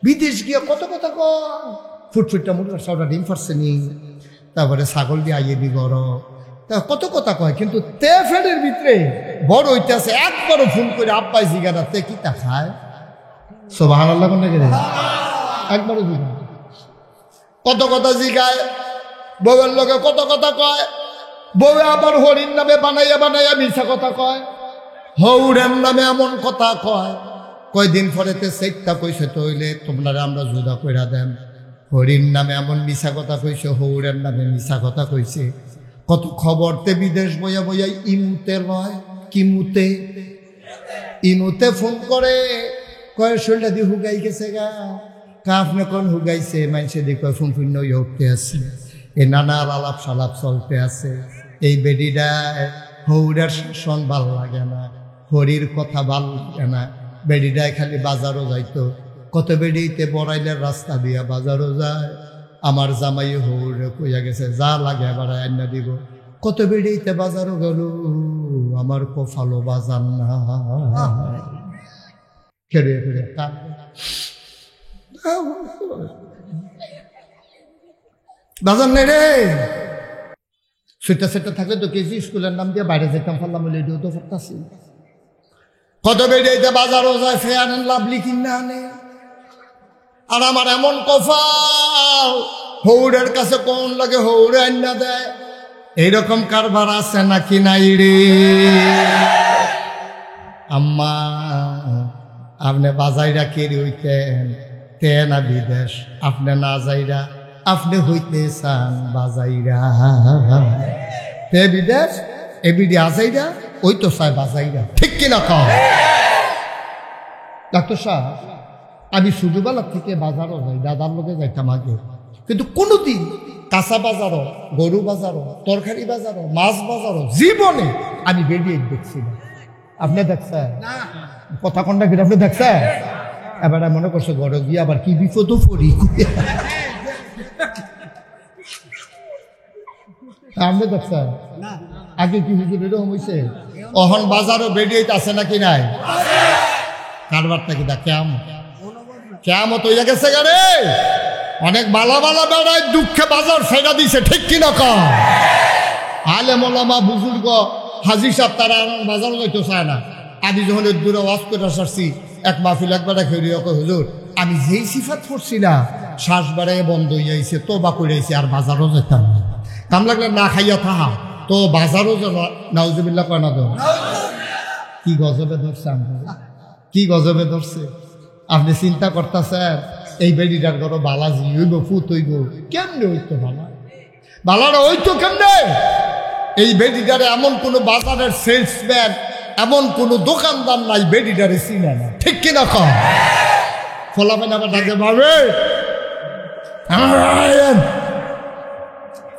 বিদেশ গিয়া কত কথা কয়, ফুটফুটটা মুরগা সবটা ডিম ফারছে নি, তারপরে ছাগল দিয়ে আইয়ে দি গর, তা কত কথা কয়। কিন্তু তে ফেরের ভিতরে বড় হইতে আছে, একবারও ফোন করে আব্বাই জিগারা তে কি তা খায়? সুবহানাল্লাহ। কোন গেলে একবারও জিগা, কত কথা জিগায়, বউয়ের লগে কত কথা কয়। বউয়ে আবার হরিণ নামে বানাইয়া বানাইয়া মিছা কথা কয়, হৌরের নামে এমন কথা কয়। কয়দিন পরেতে সেইটা কইছে তইলে তোমরা আমরা জুদা কইরা দেন। হরিণ নামে এমন মিছা কথা কইছে, হৌরের নামে মিছা কথা কইছে। কত খবরতে বিদেশ বইয়া বইয়া ইমুতে লয়, কিমুতে ইমুতে ফোন করে, কয় শরীরটা দিয়ে হুগাই গেছে গা, কাফনে কোন হুগাইছে, মানুষে দিয়ে কয় ফোন ফিন্ন উঠতে আছে। এ নানার আলাপ সালাপ চলতে আছে। এই বেডিটায় হৌরের শাসন ভাল লাগে না, হরির কথা ভাল লাগে না। বেডিটায় খালি বাজারও যাইতো, কত বেডিতে বড়াইলের রাস্তা দিয়া বাজারও যায়। আমার জামাই হৌরে কইয়া গেছে যা লাগে এবার আইনা দিব। কত বেডিতে বাজারও গেল, আমার কফালো বাজার না। খেড়ে খেড়ে বাজার নেই রে। সেটা সেটা থাকলে তো কেজি স্কুলের নাম দিয়ে বাইরে যেতাম, ফাল্লাম বলে এটিও তো করতেছি। কত বেড়ে বাজারও যায়, ফেয়ার এন্ড লাভলি কিনা আনে। আর আমার এমন কফাল, হৌরের কাছে কোন লাগে হৌরে আন্না দেয়। এইরকম কারবার আছে নাকি নাই রে? আম্মা আপনি বাজাইরা কেড়ে হইতেন তে না বিদেশ, আপনি না যাইরা আপনি হইতে চান বাজাইরা। তে বিদেশ এবিডি আজাইরা, ওই তো চায় বাজাইরা, ঠিক কিনা কও? ডাক্তার সাহেব আমি ছোটবেলা থেকে বাজারও যাই, দাদার লোকে যাইতাম আগে, কিন্তু কোনোদিন কাঁচা বাজারও, গরু বাজারও, তরকারি বাজারও, মাছ বাজারও জীবনে আমি বেরিয়ে দেখছি না। আপনি দেখছেন? কথা কন্যা কিন্তু আপনি দেখছেন? এবার মনে করছে গড় গিয়ে আবার কি বিপদ পড়ি। আপনি দেখছেন আগে কি হুজুর এরকম হয়েছে? অহন বাজারও বেরিয়ে আছে নাকি নাই? কারবারটা কি দা কেমত হইয়া গেছে গারে। অনেক বালা বালা বেড়ায় দুঃখে বাজার ফেরা দিছে, ঠিক কিনা কম? আলেম ওলামা বুজুর্গ হাজি সাহেব তারা বাজারও যাইতে চায় না। আমি যখন দূরে ওয়াজ করে সারছি, এক মাহফিল একবার খেয়ে হুজুর আমি যেই সিফাত করছি না শ্বাস বাড়াই বন্ধ হয়ে যাইছে, তো বা করে আইছে আর বাজারও যেতাম না। কাম লাগলে না খাইয়া থাহা, তো বাজারও যেন নাউজুবিল্লাহ কয় না দেব। কি গজবে ধরছে আমরা, কি গজবে ধরছে। আপনি চিন্তা করতেছেন এই বেডিটার ঘর বালাজি হইব, ফুত হইব, কেমনে হইতো বালা, বালারা হইতো কেমনে? এই বেডিটারে এমন কোনো বাজারের সেলসম্যান, এমন কোনো দোকানদার নাই বেডিটারে চিনে না, ঠিক কিনা কম? ফলাফেন আবার ডাকে ভাবে,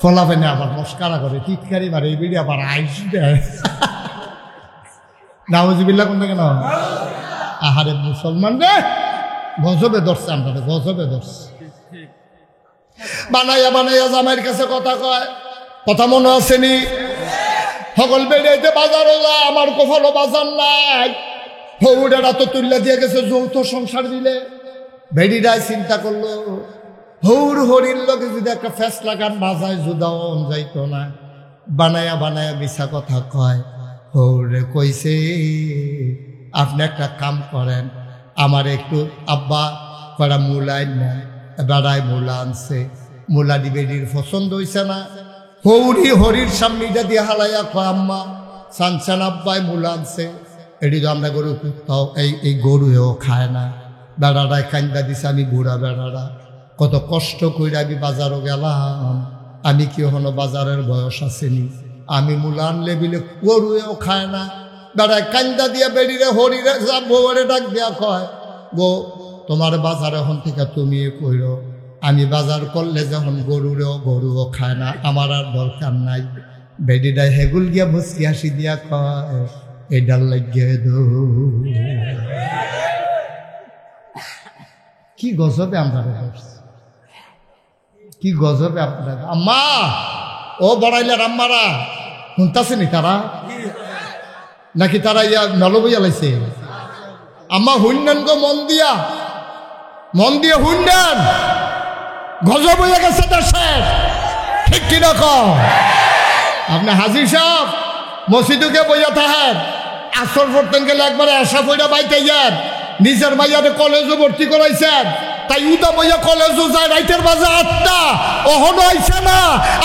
ফলাফেনে আবার মস্কারা করে, টিটকারি মারে, এই বেডি আবার আইস দেয়। নাউজুবিল্লাহ কোন কেন? আহারে মুসলমান রে, গজবে ধরছে আমরা, গজবে ধরছে। বানাইয়া বানাইয়া জামাইয়ের কাছে কথা কয়, কথা মনে আসেনি? সকল বেড়াইতে বাজারও যা, আমার কোফালো বাজার নাই। হৌডেরা তো তুল্লা দিয়ে গেছে যৌথ সংসার দিলে। বেড়িটাই চিন্তা করলো, হৌর হরির লোকে যদি একটা ফেসলা গান বাজায় জুদাও যাইতো না। বানায়া বানায়া মিছা কথা কয়। হৌরে কইছে আপনি একটা কাম করেন, আমার একটু আব্বা করা মূলাই নেন। বেড়ায় মূলা আনছে, মূলা বেডির পছন্দ হইছে না। হৌরি হরির সামনেটা দিয়ে হালাইয়া কয় আম্মা সানসান আব্বাই মূলা আনছে, এটি তো আমরা গরু কুত্তাও এই গরুও খায় না। বেড়াটায় কান্দা দিছে, আমি বুড়া বেড়াটা কত কষ্ট করে আমি বাজারও গেলাম, আমি কি হলো বাজারের বয়স আসেনি, আমি মূলা আনলে বিলে গরুও খায় না। বেড়ায় কান্দা দিয়া বেড়িরে হরিরে বউরে ডাক দিয়া কয়, গো তোমার বাজার এখন থেকে তুমি কইরো, আমি বাজার করলে যখন গরুও খায় না, আমার আর দরকার নাই। বেডিটাই হেগুল গিয়া মুসকি হাসি দিয়া কয়, এডাল লাগিয়ে দো। কি গজবে আমরা করছি, কি গজবে আপনারা। আম্মা ও বড়াইলার আম্মারা শুনতাছেনি তারা নাকি তারা ইয়া নলো বইয়া লাইছে? আম্মা হুন্ডেন গো, মন দিয়া হুন্ডেন, গজব হয়ে গেছে দেশের, ঠিক কিনা কম? আপনি হাজির সাহেব মসজিদকে বইয়া থাকেন, আসর পড়তেন গেলে একবারে আশা বইটা বাইতে যান, নিজের মাইয়ারে কলেজও ভর্তি করাইছেন, তাই উদা বইয়া কলেজও যায় রাইতের বাজে 8টা, অহনো আইছে না।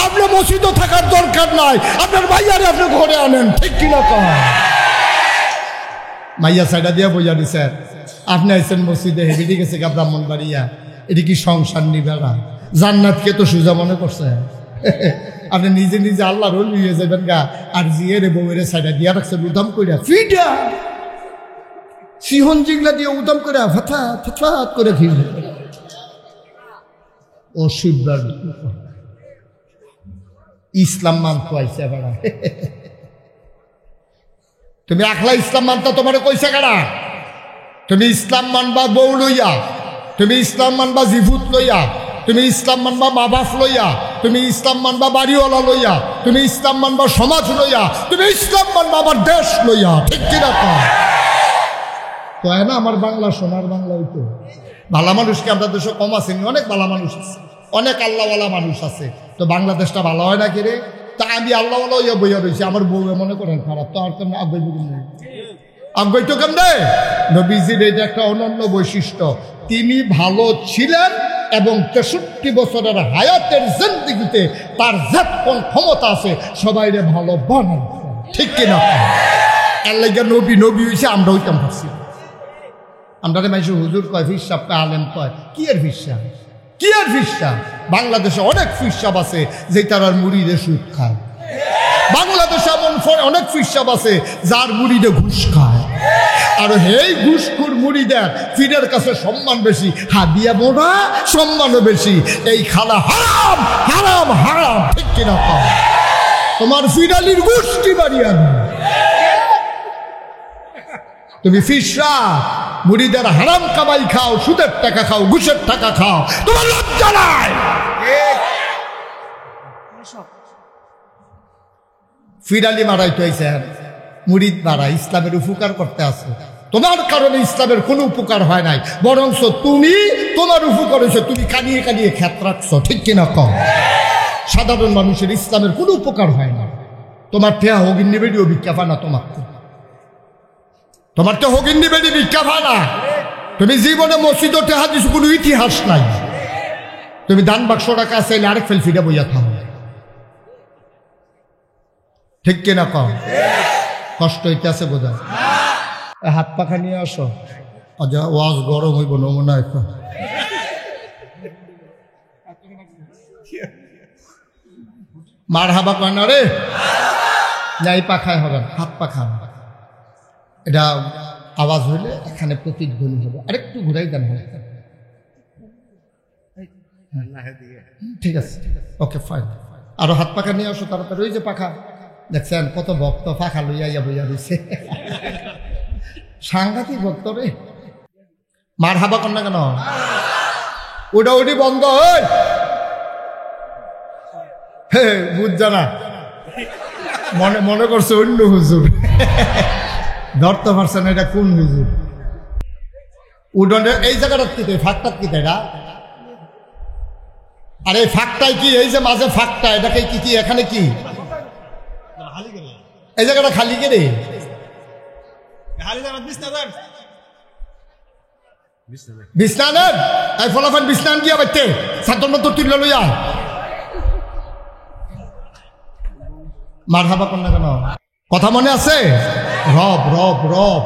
আপনি মসজিদও থাকার দরকার নাই, আপনার মাইয়ারে আপনি ঘরে আনেন, ঠিক কিনা কম? মাইয়া সাইডা দিয়া বইয়া দিছেন, আপনি আইছেন মসজিদে, হেঁটে গেছে গা ব্রাহ্মণবাড়িয়া, এটি কি সংসার নিবেলা? জান্নাতকে তো সোজা মনে করছে। আপনি নিজে নিজে আল্লাহ রোল নিয়ে যাবেন গা, আর জিয়ের বউয়ের সাইডা দিয়া রাখছেন উদাম করিয়া, ফিডা সিহন জিগলা দিয়ে উদাম করে ফাত করে ফিরবে। ও শিববার ইসলাম মানতে আইছে বেড়া। তুমি একলা ইসলাম মানতা, তোমার কইছে কারা? তুমি ইসলাম মানবা বউ লইয়া, তুমি ইসলাম মানবা জিভুত লইয়া, তুমি ইসলাম মানবা মা বাপ লইয়া, তুমি ইসলাম মানবা বাড়িওয়ালা লইয়া, তুমি ইসলাম মানবা সমাজ লইয়া, তুমি ইসলাম মানবা আবার দেশ লইয়া, ঠিক কিনা তো? না আমার বাংলা সোনার বাংলা হইতো। ভালো মানুষকে আমরা দেশে কম আসেনি, অনেক ভালো মানুষ আছে, অনেক আল্লাহওয়ালা মানুষ আছে, তো বাংলাদেশটা ভালো হয় না কিরে? তা আমি আল্লাহওয়ালা ইয়া বইয়া রয়েছি, আমার বউ মনে করেন খারাপ, তো আর তো আগ্রহ নেই। আগ্রহ তো কেমনে? নবীজির এটা একটা অনন্য বৈশিষ্ট্য, তিনি ভালো ছিলেন এবং 63 বছরের হায়াতের জিন্দেগিতে তার যে কোন ক্ষমতা আছে সবাইরে ভালো বানান, ঠিক কিনা? আল্লাহ নবী হয়েছে, আমরা হইতাম পারছি। আমরা মাইসে হুজুর কয়, ফিরসাব আলেম কয়, কি এর ফিরসাব, কি এর ফিরসাব? বাংলাদেশে অনেক ফিরসাব আছে যে তার মুড়িরে সুদ খায়। বাংলাদেশে এমন অনেক ফিরসাব আছে যার মুড়িরে ঘুষ খায়। আর এই ঘুষখোর মুড়িদের ফিরের কাছে সম্মান বেশি, হাদিয়া মোড়া সম্মানও বেশি। এই খালা হারাম হারাম হারাম, ঠিক কিনা? তোমার ফিরালির গোষ্ঠী বাড়িয়ে তুমি ফিসরা মুড়িদের হারাম কামাই খাও, সুদের টাকা খাও, ঘুষের টাকা খাও, তোমার লজ্জা নাই? ফিরালি মারাই তো আইছে, মুড়িদ মারা ইসলামের উপকার করতে আছে। তোমার কারণে ইসলামের কোনো উপকার হয় নাই, বরঞ্চ তুমি তোমার উপকার হয়েছে, তুমি কানিয়ে কানিয়ে খ্যাত রাখছো, ঠিক কিনা কম? সাধারণ মানুষের ইসলামের কোনো উপকার হয় না। তোমার ঠেয়া হগিন্নি বেডিও ভিক্ষা পানা, তোমার তো হগিন্নি বেডি ভিক্ষা পানা। তুমি জীবনে মসজিদ টেহা দিছো, কোনো ইতিহাস নাই। তুমি দান বাক্স টাকা চাইলে আরেক ফেল ফিরে বইয়া থাম, ঠিক কিনা কম? কষ্ট হইতে আছে বোধ হয়। হাত পাখা নিয়ে আসো, আচ্ছা ওয়াজ গরম হইব নমুনা। মার হাবা কয় না রে, যাই পাখায় হবে, হাত পাখা। এটা আওয়াজ হইলে এখানে প্রতিধ্বনি হবে। আরেকটু ঘুরাই দেন, ঠিক আছে, ওকে ফাইন। আরো হাত পাখা নিয়ে আসো তাড়াতাড়ি। ওই যে পাখা দেখছেন, কত ভক্ত পাখা লইয়া বইয়া দিছে, সাংঘাতিক ভক্ত রে। মার হাবা কর না কেন? ওটা ওটি বন্ধ হয়, হে বুঝছা না, মনে করছে অন্য হুজুর, ধরতে পারছে না এটা কোন হুজুর। উডনে এই জায়গাটা কি, ফাঁকটা কি এটা? আরে ফাঁকটাই কি, এই যে মাঝে ফাঁকটা, এটাকে কি এখানে কি এই জায়গাটা খালি কে রে? বিছনানের এই ফলাফল বিছনান গিয়া বাইতে সাতন মতো তুলে লইয়া মার হাবা কর না কেন? কথা মনে আছে? রব রব রব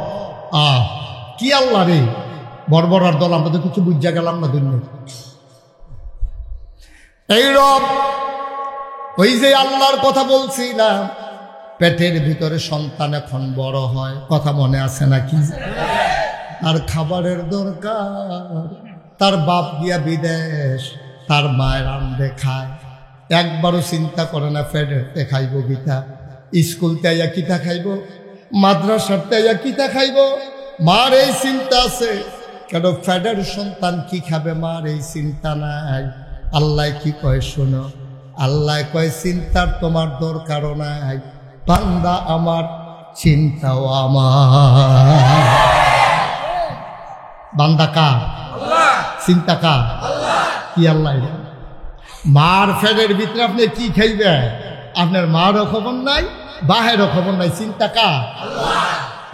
কি আল্লাহ রে, বর্বরার দল। আমরা তো কিছু বুঝা গেলাম না দুনিয়া। এই রব, ওই যে আল্লাহর কথা বলছিলাম, পেটের ভিতরে সন্তান এখন বড় হয়, কথা মনে আছে নাকি? আর খাবারের দরকার, তার বাপ গিয়া বিদেশ, তার মায়ের রান্ধে খায়, একবারও চিন্তা করে না ফেডেরতে খাইব কিতা, স্কুলতে আইয়া কিতা খাইব, মাদ্রাসাতে আইয়া কিতা খাইব। মার এই চিন্তা আছে, কেন ফেডের সন্তান কি খাবে, মার এই চিন্তা নাই। আল্লাহ কি কয় শোনো, আল্লাহ কয় চিন্তার তোমার দরকারও নাই, বান্দা আমার চিন্তাও আমার। বান্দা কার? চিন্তা কার? কি আল্লাহ? মার ফেডের ভিতরে আপনি কি খাইবে, আপনার মারও খবর নাই, বাহেরও খবর নাই, চিন্তা কার?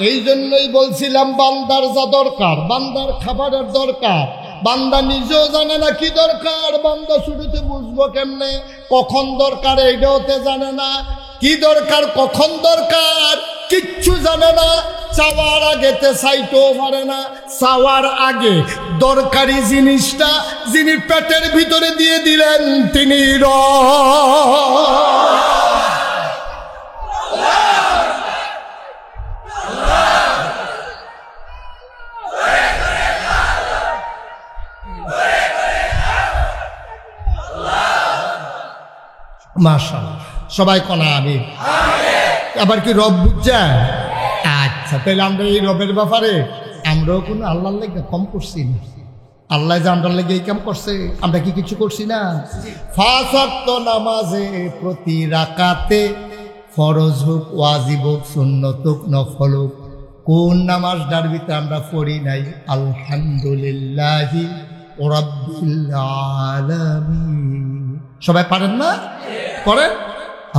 এই জন্যই বলছিলাম বান্দার যা দরকার, বান্দার খাবারের দরকার, বান্দা নিজেও জানে না কি দরকার। বান্দা শুরুতে বুঝবো কেমনে কখন দরকার, এইটাওতে জানে না, কি দরকার কখন দরকার কিচ্ছু জানে না। চাওয়ার আগেতে চাইতেও পারে না, চাওয়ার আগে দরকারি জিনিসটা যিনি পেটের ভিতরে দিয়ে দিলেন তিনি মাশাআল্লাহ। সবাই কনা আমি আবার কি রব বুঝছেন? আচ্ছা, তাহলে আমরা এই রবের ব্যাপারে আমরাও কোনো আল্লাহর লেগে কম করছি না। আল্লাহ যে আমরা লেগে এই কাম করছে, আমরা কি কিছু করছি না? 5 ওয়াক্ত নামাজে প্রতি রাকাতে, ফরজ হোক ওয়াজিব হোক সুন্নত হোক নফল হোক, কোন নামাজটার ভিতরে আমরা পড়ি নাই আলহামদুলিল্লাহি রাব্বিল আলামিন? সবাই পারেন না? পড়েন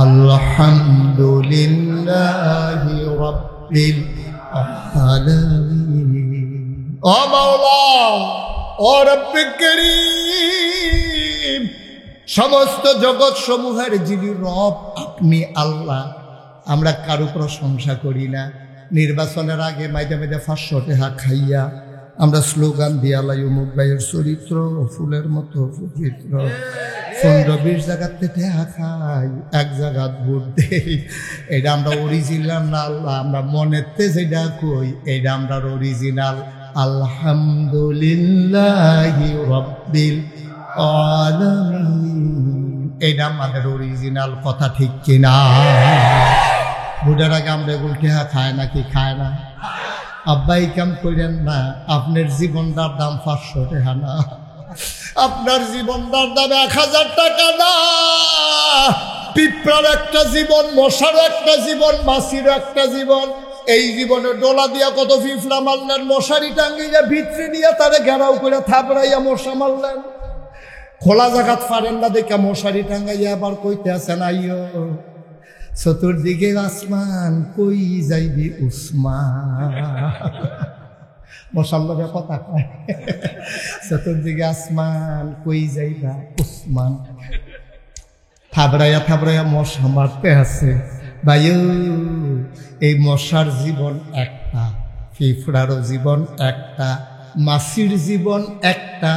আলহামদুলিল্লাহি রাব্বিল আলামিন। ও মাওলা, ও রব্বে কারীম, সমস্ত জগৎ সমূহের যিনি রব আপনি আল্লাহ। আমরা কারো প্রশংসা করি না। নির্বাচনের আগে মাইদা মাইদা 500 টাকা খাইয়া আমরা স্লোগান দিয়ে আল্লাহ অমুক ভাইয়ের চরিত্র ফুলের মতো পবিত্র, 15-20 জায়গাতে টাকা খাই, এক জায়গা ভোট দেই। এটা আমরা অরিজিনাল না আল্লাহ, আমরা মনেতে যেটা কই এটা আমরা অরিজিনাল। আলহামদুলিল্লাহি রাব্বিল আলামিন, এটা আমাদের অরিজিনাল কথা, ঠিক কিনা? ভোটের আগে আমরা এগুলো টাকা খায় নাকি খায় না? আব্বাই কাম করেন না, আপনার জীবনটার দাম 500 টাকা না, আপনার জীবনটার দাম 1000 টাকা না। পিঁপড়ার একটা জীবন, মশারও একটা জীবন, মাছিরও একটা জীবন। এই জীবনে ডোলা দিয়া কত পিঁপড়া মারলেন, মশারি টাঙ্গিয়া ভিতরে নিয়ে তারে ঘেরাও করে থাপড়াইয়া মশা মারলেন। খোলা জায়গাত পারেন না দেখা মশারি টাঙ্গাইয়া আবার কইতে আছেন আইও চতুর্দিকে আসমান কই যাইবি উসমান। মশার লগে কথা কয়, চতুর্দিকে আসমান কই যাইবা উসমান। থাবড়াইয়া থাবড়াইয়া মশা মারতে আছে। ভাইও এই মশার জীবন একটা, পিঁপড়ারও জীবন একটা, মাছির জীবন একটা,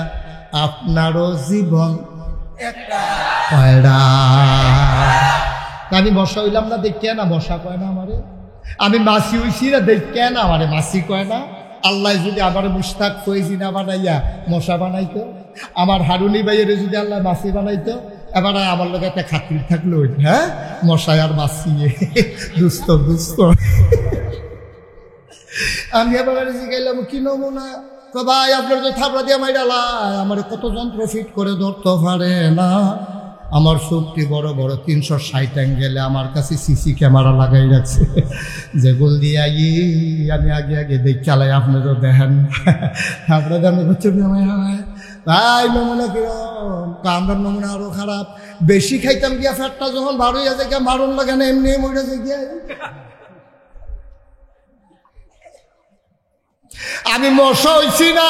আপনারও জীবন একটা। আমি মশা হইলাম না দেখিয়া না মশা কয় না আমারে, আমি মাছি হইছি না দেখিয়া না আমারে মাছি কয় না। আল্লাহ যদি আমার মুস্তাক ফয়েজি না বানাইয়া মশা বানাইতো, আমার হারুনি ভাইয়ের যদি আল্লাহ মাছি বানাইতো, এবার আমার লোক একটা খাতির থাকলো, হ্যাঁ মশাই আর মাছি দুস্থ দুস্থ। আমি এবার জিগাইলাম কি নমুনা, তো ভাই আপনার তো থাবড়া দিয়ে মাইরালা, আমার কত যন্ত্র ফিট করে ধরতে পারে না। আমার চোখটি বড় বড় 360 অ্যাঙ্গেলে আমার কাছে সিসি ক্যামেরা লাগাই রাখছে, যেগুলো দিয়ে আমি আগে আগে দেখ চালাই, আপনারও দেখেন। থাবড়া দামে হচ্ছে ভাই নমুনা কিরম, আমরা নমুনা আরো খারাপ। বেশি খাইতাম গিয়া ফ্যাটটা যখন বার হইয়া যায় গিয়া মারণ লাগে না, এমনি মরে যায় গিয়া। আমি মশা হইছি না,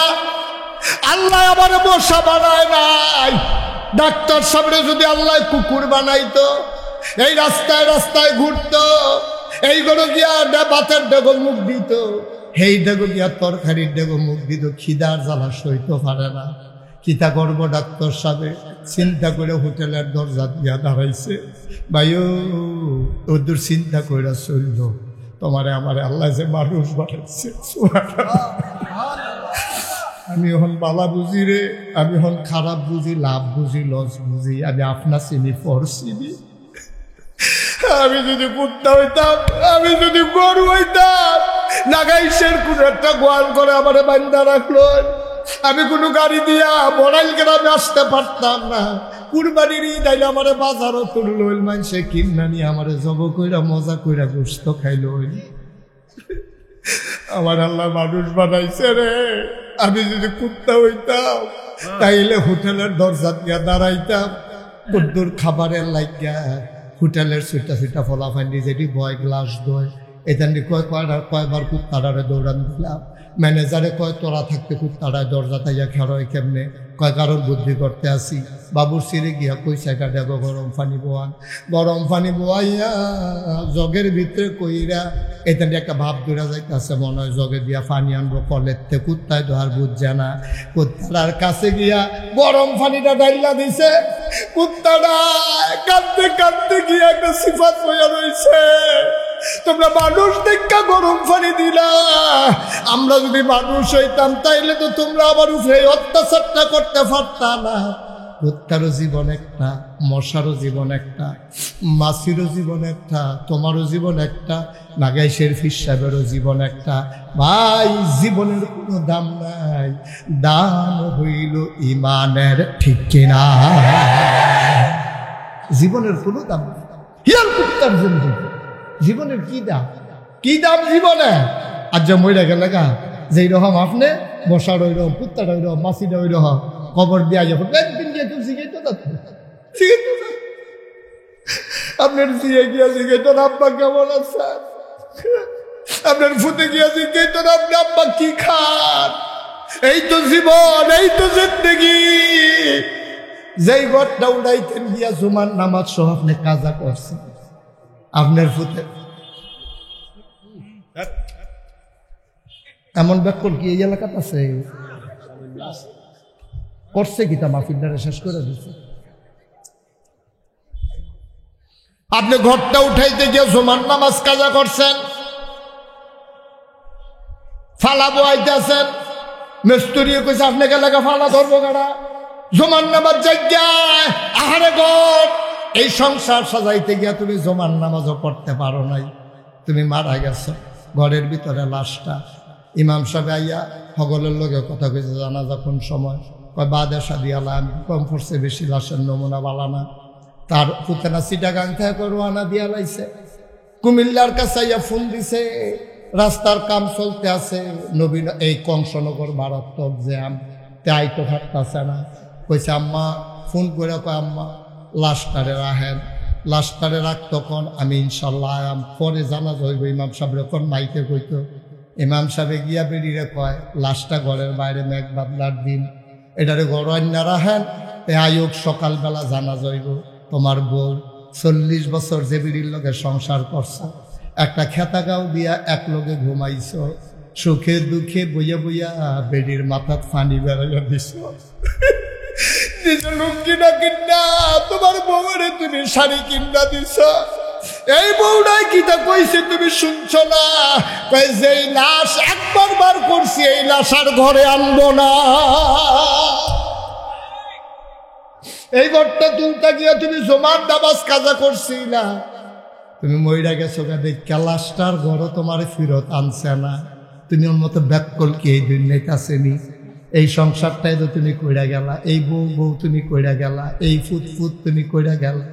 আল্লাহ আমার মশা বানায় নাই। ডাক্তার সামনে যদি আল্লাহ কুকুর বানাইতো, এই রাস্তায় রাস্তায় ঘুরতো, এই গরু গিয়া ভাতের ডেগো মুখ দিত, এই ডেগো গিয়া তরকারির ডেগো মুখ দিত, খিদার জ্বালা সইতে পারে না। কিতা করবো ডাক্তার সাহেব চিন্তা করে হোটেলের দরজা দিয়া দাঁড়াইছে। ভাইও ওদের চিন্তা করে চলল, তোমারে আমারে আল্লাহ যে মানুষ বানাইছে। আমি এখন বালা বুঝি রে, আমি এখন খারাপ বুঝি, লাভ বুঝি, লস বুঝি। আমি আপনার চিনি পর চিনি। আমি যদি কুত্তা হইতাম, আমি যদি গরু হইতাম, নাগাইশের কোন একটা গোয়াল করে আমার বান্ধা রাখলো, আমি কোনো গাড়ি দিয়া বড়াইল গ্রামে আসতে পারতাম না। কুরবানির ঈদ আইলে আমার বাজারও তুলল, মানুষে কিনা নিয়ে আমার জব কইরা মজা কইরা গোস্ত খাইল। আমার আল্লাহ মানুষ বানাইছে রে। আমি যদি কুত্তা হইতাম তাইলে হোটেলের দরজা দিয়া দাঁড়াইতাম, কদ্দুর খাবারের লাগিয়া হোটেলের সুইটা সুইটা ফলাফান্ডি যেটি বয় গ্লাস দয় এখানে কয়বার কুত্তাটারে দৌড়ান দিলাম। ম্যানেজারে কয় তোরা থাকতে কুত্তাটায় দরজা তাইয়া খেরোয় কেমনে, কয় কারণ বুদ্ধি করতে আসি। বাবুর সিঁড়ে গিয়া কইসা কাটাবো গরম পানি বোয়ান, গরম পানি বোয়াইয়া জগের ভিতরে কইরা এখানে একটা ভাব দৌড়া যাইতেছে, মনে হয় জগে দিয়া পানি আনবো কলের থেকে, কুত্তায় তো আর বুঝছে না। কুত্তাটার কাছে গিয়া গরম পানিটা ডাইলা দিছে, কুত্তাটা কাঁদতে কাঁদতে গিয়া একটা সিফাত হইয়া রয়েছে, তোমরা মানুষ দেখা গরম পানি দিলা, আমরা যদি মানুষ হইতাম তাইলে তো তোমরা আমার উপরে অত্যাচারটা করতে পারতা না। কুত্তারও জীবন একটা, মশারও জীবন একটা, মাছিরও জীবন একটা, তোমারও জীবন একটা, নাগাইশের ফির সাহেবেরও জীবন একটা। ভাই জীবনের কোনো দাম নাই, দাম হইল ইমানের, ঠিক কিনা? জীবনের কোনো দাম নাই। হিয়াল কুত্তার জন্য জীবনের কি দাম, কি দাম জীবনে? আর যে মইরা গেলে গা যেই রকম আপনি বসার ওই রকম, কুত্তাটা ওই রকম, মাছিটা ওই রকম, কবর দিয়া যখন একদিন গিয়ে কেউ শিখাইতো না, শিখাইতো না। আপনার শিখে গিয়া শিখাইতো না আব্বা কেমন আছে, আপনার ফুটে গিয়া শিখাইতো না আপনি আব্বা কি খান। এই তো জীবন, এই তো জিন্দেগি। যেই ঘরটা উড়াইতেন গিয়া জুমার নামাজ সহ আপনি কাজা করছেন, আপনার ফুটে এমন ব্যাকল কি এই এলাকাতে আছে? করছে কি তা মাহফিলটারে শেষ করে দিচ্ছে। আপনি ঘরটা উঠাইতে গিয়ে জুমার নামাজ কাজা করছেন, ফালা বইতেছেন, মিস্ত্রি কইছে আপনাকে এলাকা ফালা ধরবো গাড়া, জুমার নামাজ জায়গায় আহারে ঘর। এই সংসার সাজাইতে গিয়া তুমি জুমার নামাজও পড়তে পারো নাই, তুমি মারা গেছো। ঘরের ভিতরে লাশটা, ইমাম সাহেব আইয়া হগলের লগে কথা কইছে, জানা যখন সময় কয় বাদে সাদি আলা, আমি কম পড়ছে বেশি, লাশের নমুনা বালানা। তার পুতেনা চিটাগাং থেকে রোয়ানা দিয়া লাইছে, কুমিল্লার কাছে আইয়া ফোন দিছে, রাস্তার কাম চলতে আছে, নবীন এই কংসনগর মারাত্মক জ্যাম, তাই তো থাকতেছে না। কইছে আম্মা ফোন করে, কয় আম্মা লাশটারে রাহেন, লাশটারে রাখ তখন আমি ইনশাল্লাহ আয়াম পরে জানা হইব ইমাম সাহেব যখন মাইকে কইতো ইমাম সাহেবে গিয়া বেরিয়ে কয় লাশটা ঘরের বাইরে মেঘ বাদলার দিন এটারে গড়ান্যা রাখেন এ আয়োগ সকালবেলা জানা যাইব তোমার বউ 40 বছর যে বিড়ির লগে সংসার করছ একটা খেতা গাও দিয়া এক লগে ঘুমাইছ সুখে দুঃখে বইয়া বইয়া বেড়ির মাথাত ফানি বেড়াইয়া দিছ নিজের লোক কিনা কিনা তোমার বউরে তুমি শাড়ি কিনা দিছ এই বউটাই কিতা কইছে তুমি শুনছ না যে লাশ একবার বার করছি এই লাশ আর ঘরে আনবো না এই ঘরটা তুলতে গিয়ে তুমি জমার নামাজ কাজা করছি না তুমি মইরা গেছো দেখা লাশটার ঘরও তোমার ফিরত আনছে না তুমি ওর মতো ব্যাককল কি এই দুনিয়াতে আসেনি এই সংসারটাই তো তুমি কইরা গেলা এই বউ তুমি কইরা গেলা এই ফুট তুমি কইরা গেলা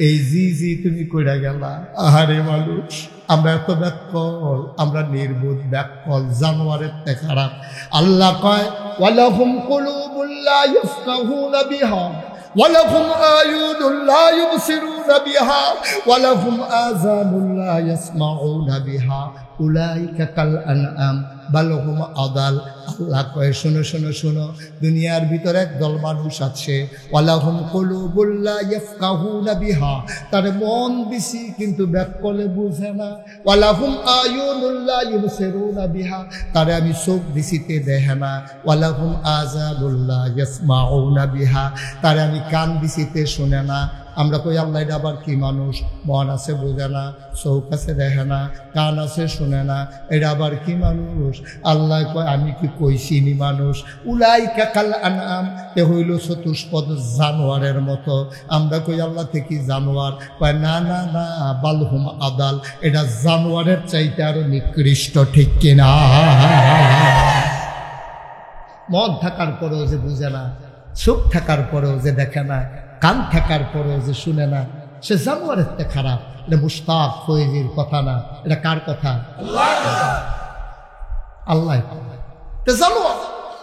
এই জি তুমি কইরা গেলা আহারে মানুষ আমরা এত ব্যাককল আমরা নির্বোধ ব্যাককল জানোয়ারের তে খারাপ আল্লাহ কয় ওয়ালাহুম কুলুবুল লা ইয়াফকাহুনা বিহা ওয়ালাহুম আয়ুনুন লা ইউবসিরুনা বিহা ওয়ালাহুম আযানুন লা ইয়াসমাউনা বিহা উলাইকা কাল আনআম বাল হুম আদাল আল্লাহ কয় শোনো শোনো শোনো দুনিয়ার ভিতরে একদল মানুষ আছে ওয়ালাহুম কুলুবুল লা ইয়াফকাহুনা বিহা তার মন বেশি কিন্তু ব্যাককলে বুঝে না ওয়ালাহুম আয়ুনুন লা ইউবসিরুনা বিহা তারে আমি চোখ দিছিতে দেখে না ওয়ালাহুম আযানুন লা ইয়াসমাউনা বিহা তারে আমি কান দিছিতে শুনে না আমরা কই আল্লাহ এটা আবার কি মানুষ মন আছে বোঝে না চোখ আছে দেখে না কান আছে শুনে না এটা আবার কি মানুষ আল্লাহ কয় আমি কি কইছিনি মানুষ উলাইকা কাল আনআম এ হইল চতুষ্পদ জানোয়ারের মতো আমরা কই আল্লাহ থেকে জানোয়ার কয় না না না বালহুম আদাল এটা জানোয়ারের চাইতে আরো নিকৃষ্ট ঠিক কিনা মন থাকার পরেও যে বুঝে না চোখ থাকার পরেও যে দেখে না কান থাকার পরেও যে শুনে না সে জানোয়ারের তে খারাপ এটা মুশতাক ফৈজির কথা না এটা কার কথা আল্লাহ জানোয়ার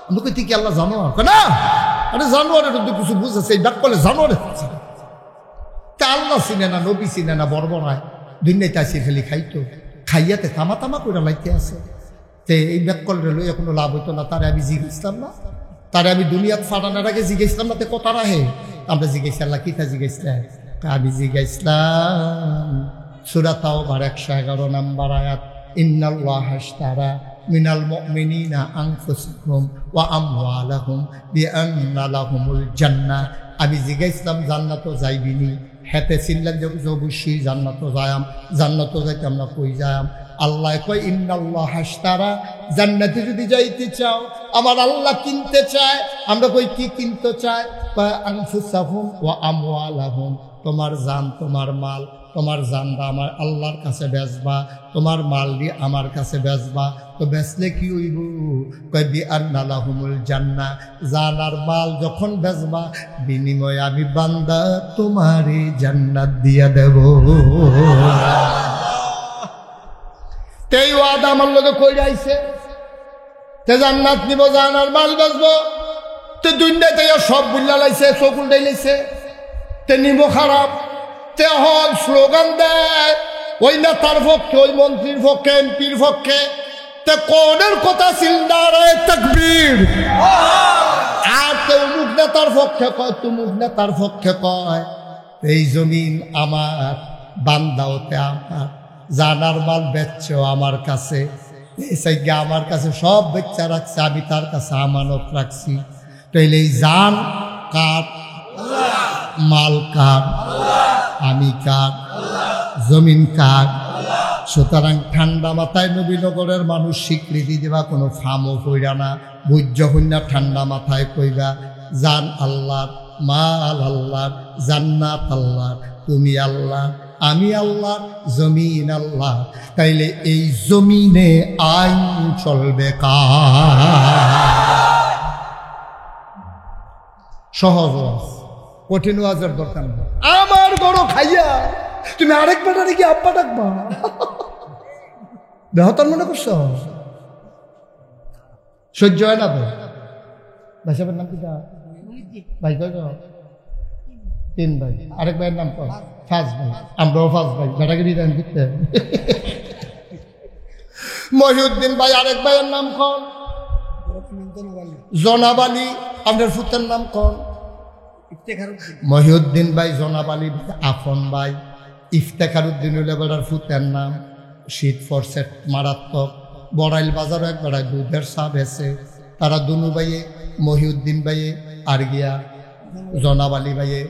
আমি কই কি আল্লাহ জানোয়ার না আরে জানোয়ারের তো কিছু বুঝেছে এই ডাক করলে জানোয়ারের তা আল্লাহ চিনে না নবী চিনে না বর্বরায় দুনিয়াতে আসি খালি খাইতো খাইয়াতে তামা তামা করে লাইতে আছে তে এই ব্যাক করলে লইয়া কোনো লাভ হইতো না তারে আমি জিজ্ঞেসলাম না তারে আমি দুনিয়াত ফাটানোর আগে জিজ্ঞেসলাম না তে কথা রাহে আমরা জিজ্ঞেস আল্লাহ কিতা জিজ্ঞেসলাম আমি জিজ্ঞেসলাম সূরা তাওবার 111 নম্বর আয়াত ইন্নাল্লাহা আশতারা মিনাল মুমিনিনা আনফুসাহুম ওয়া আমওয়ালাহুম বিআন্না লাহুমুল জান্নাহ আমি জিজ্ঞেসলাম জান্নাত যাইবিনি হেতে ছিলেন যে অবশ্যই জান্নাত যায়াম জান্নাত যাইতে আমরা কই যায়াম আল্লাহ কয় ইন্নাল্লাহা আশতারা জান্নাতে যদি যাইতে চাও আমার আল্লাহ কিনতে চায় আমরা কই কি কিনতে চায় আনফুসাহুম ওয়া আমওয়ালাহুম তোমার জান তোমার মাল তোমার জানটা আমার আল্লাহর কাছে বেচবা তোমার মাল দিয়ে আমার কাছে বেচবা তো বেচলে কি হইব কয় বিআন্না লাহুমুল জান্নাহ জান আর মাল যখন বেচবা বিনিময়ে আমি বান্দা তোমারই জান্নাত দিয়া দেব তেই ওয়াদা আমার লগে কই যাইছে তে জান্নাত নিব জান আর মাল বেচবো তে দুনিয়াতে সব বুল্লা লাইছে চোখ উল্টাই লাইছে তে নিব খারাপ তে হল স্লোগান দেয় ওই নেতার পক্ষে ওই মন্ত্রীর পক্ষে এমপির পক্ষে তে কোনের কথা সিলদারে তাকবীর আর তে অমুক নেতার পক্ষে কয় তুমুক নেতার পক্ষে কয় এই জমিন আমার বান্দাওতে আমার জানার মাল বেচছে আমার কাছে এই সাইগে আমার কাছে সব বেচা রাখছে আমি তার কাছে আমানত রাখছি তাইলে এই জান কার মাল কার আমি কার জমিন কার সুতরাং ঠান্ডা মাথায় নবীনগরের মানুষ স্বীকৃতি দেবা কোনো ফামও কইরা না বুঝ হইনা ঠান্ডা মাথায় কইরা জান আল্লাহর মাল আল্লাহর জান্নাত আল্লাহর তুমি আল্লাহ আমি আল্লাহ জমিন আল্লাহ তাইলে এই জমিনে আইন চলবে সহজ কঠিন ওয়াজের দরকার নেই আমার গরু খাইয়া তুমি আরেক বেটারে কি আব্বা ডাকবা বেহতার মনে করছো সহ্য হয় না ভাই ভাই সাহেবের নাম কি ভাই কয় তিন ভাই আরেক ভাইয়ের নাম কয় ফাঁস ভাই, আমরাও ফাঁস ভাই, বেটাগিরি দেন করতে। মহিউদ্দিন ভাই আরেক ভাইয়ের নাম কোন? জনাব আলী। আপনার ফুতের নাম কোন? মহিউদ্দিন ভাই, জনাব আলী আপন ভাই। ইফতেখারউদ্দিন হইলে বেটার ফুতের নাম। শীত ফরসে মারাত্মক। বড়াইল বাজারও এক বেড়ায় দুধের চা বেছে। তারা দুনু ভাইয়ে, মহিউদ্দিন ভাইয়ে আর গিয়া জনাব আলী ভাইয়ে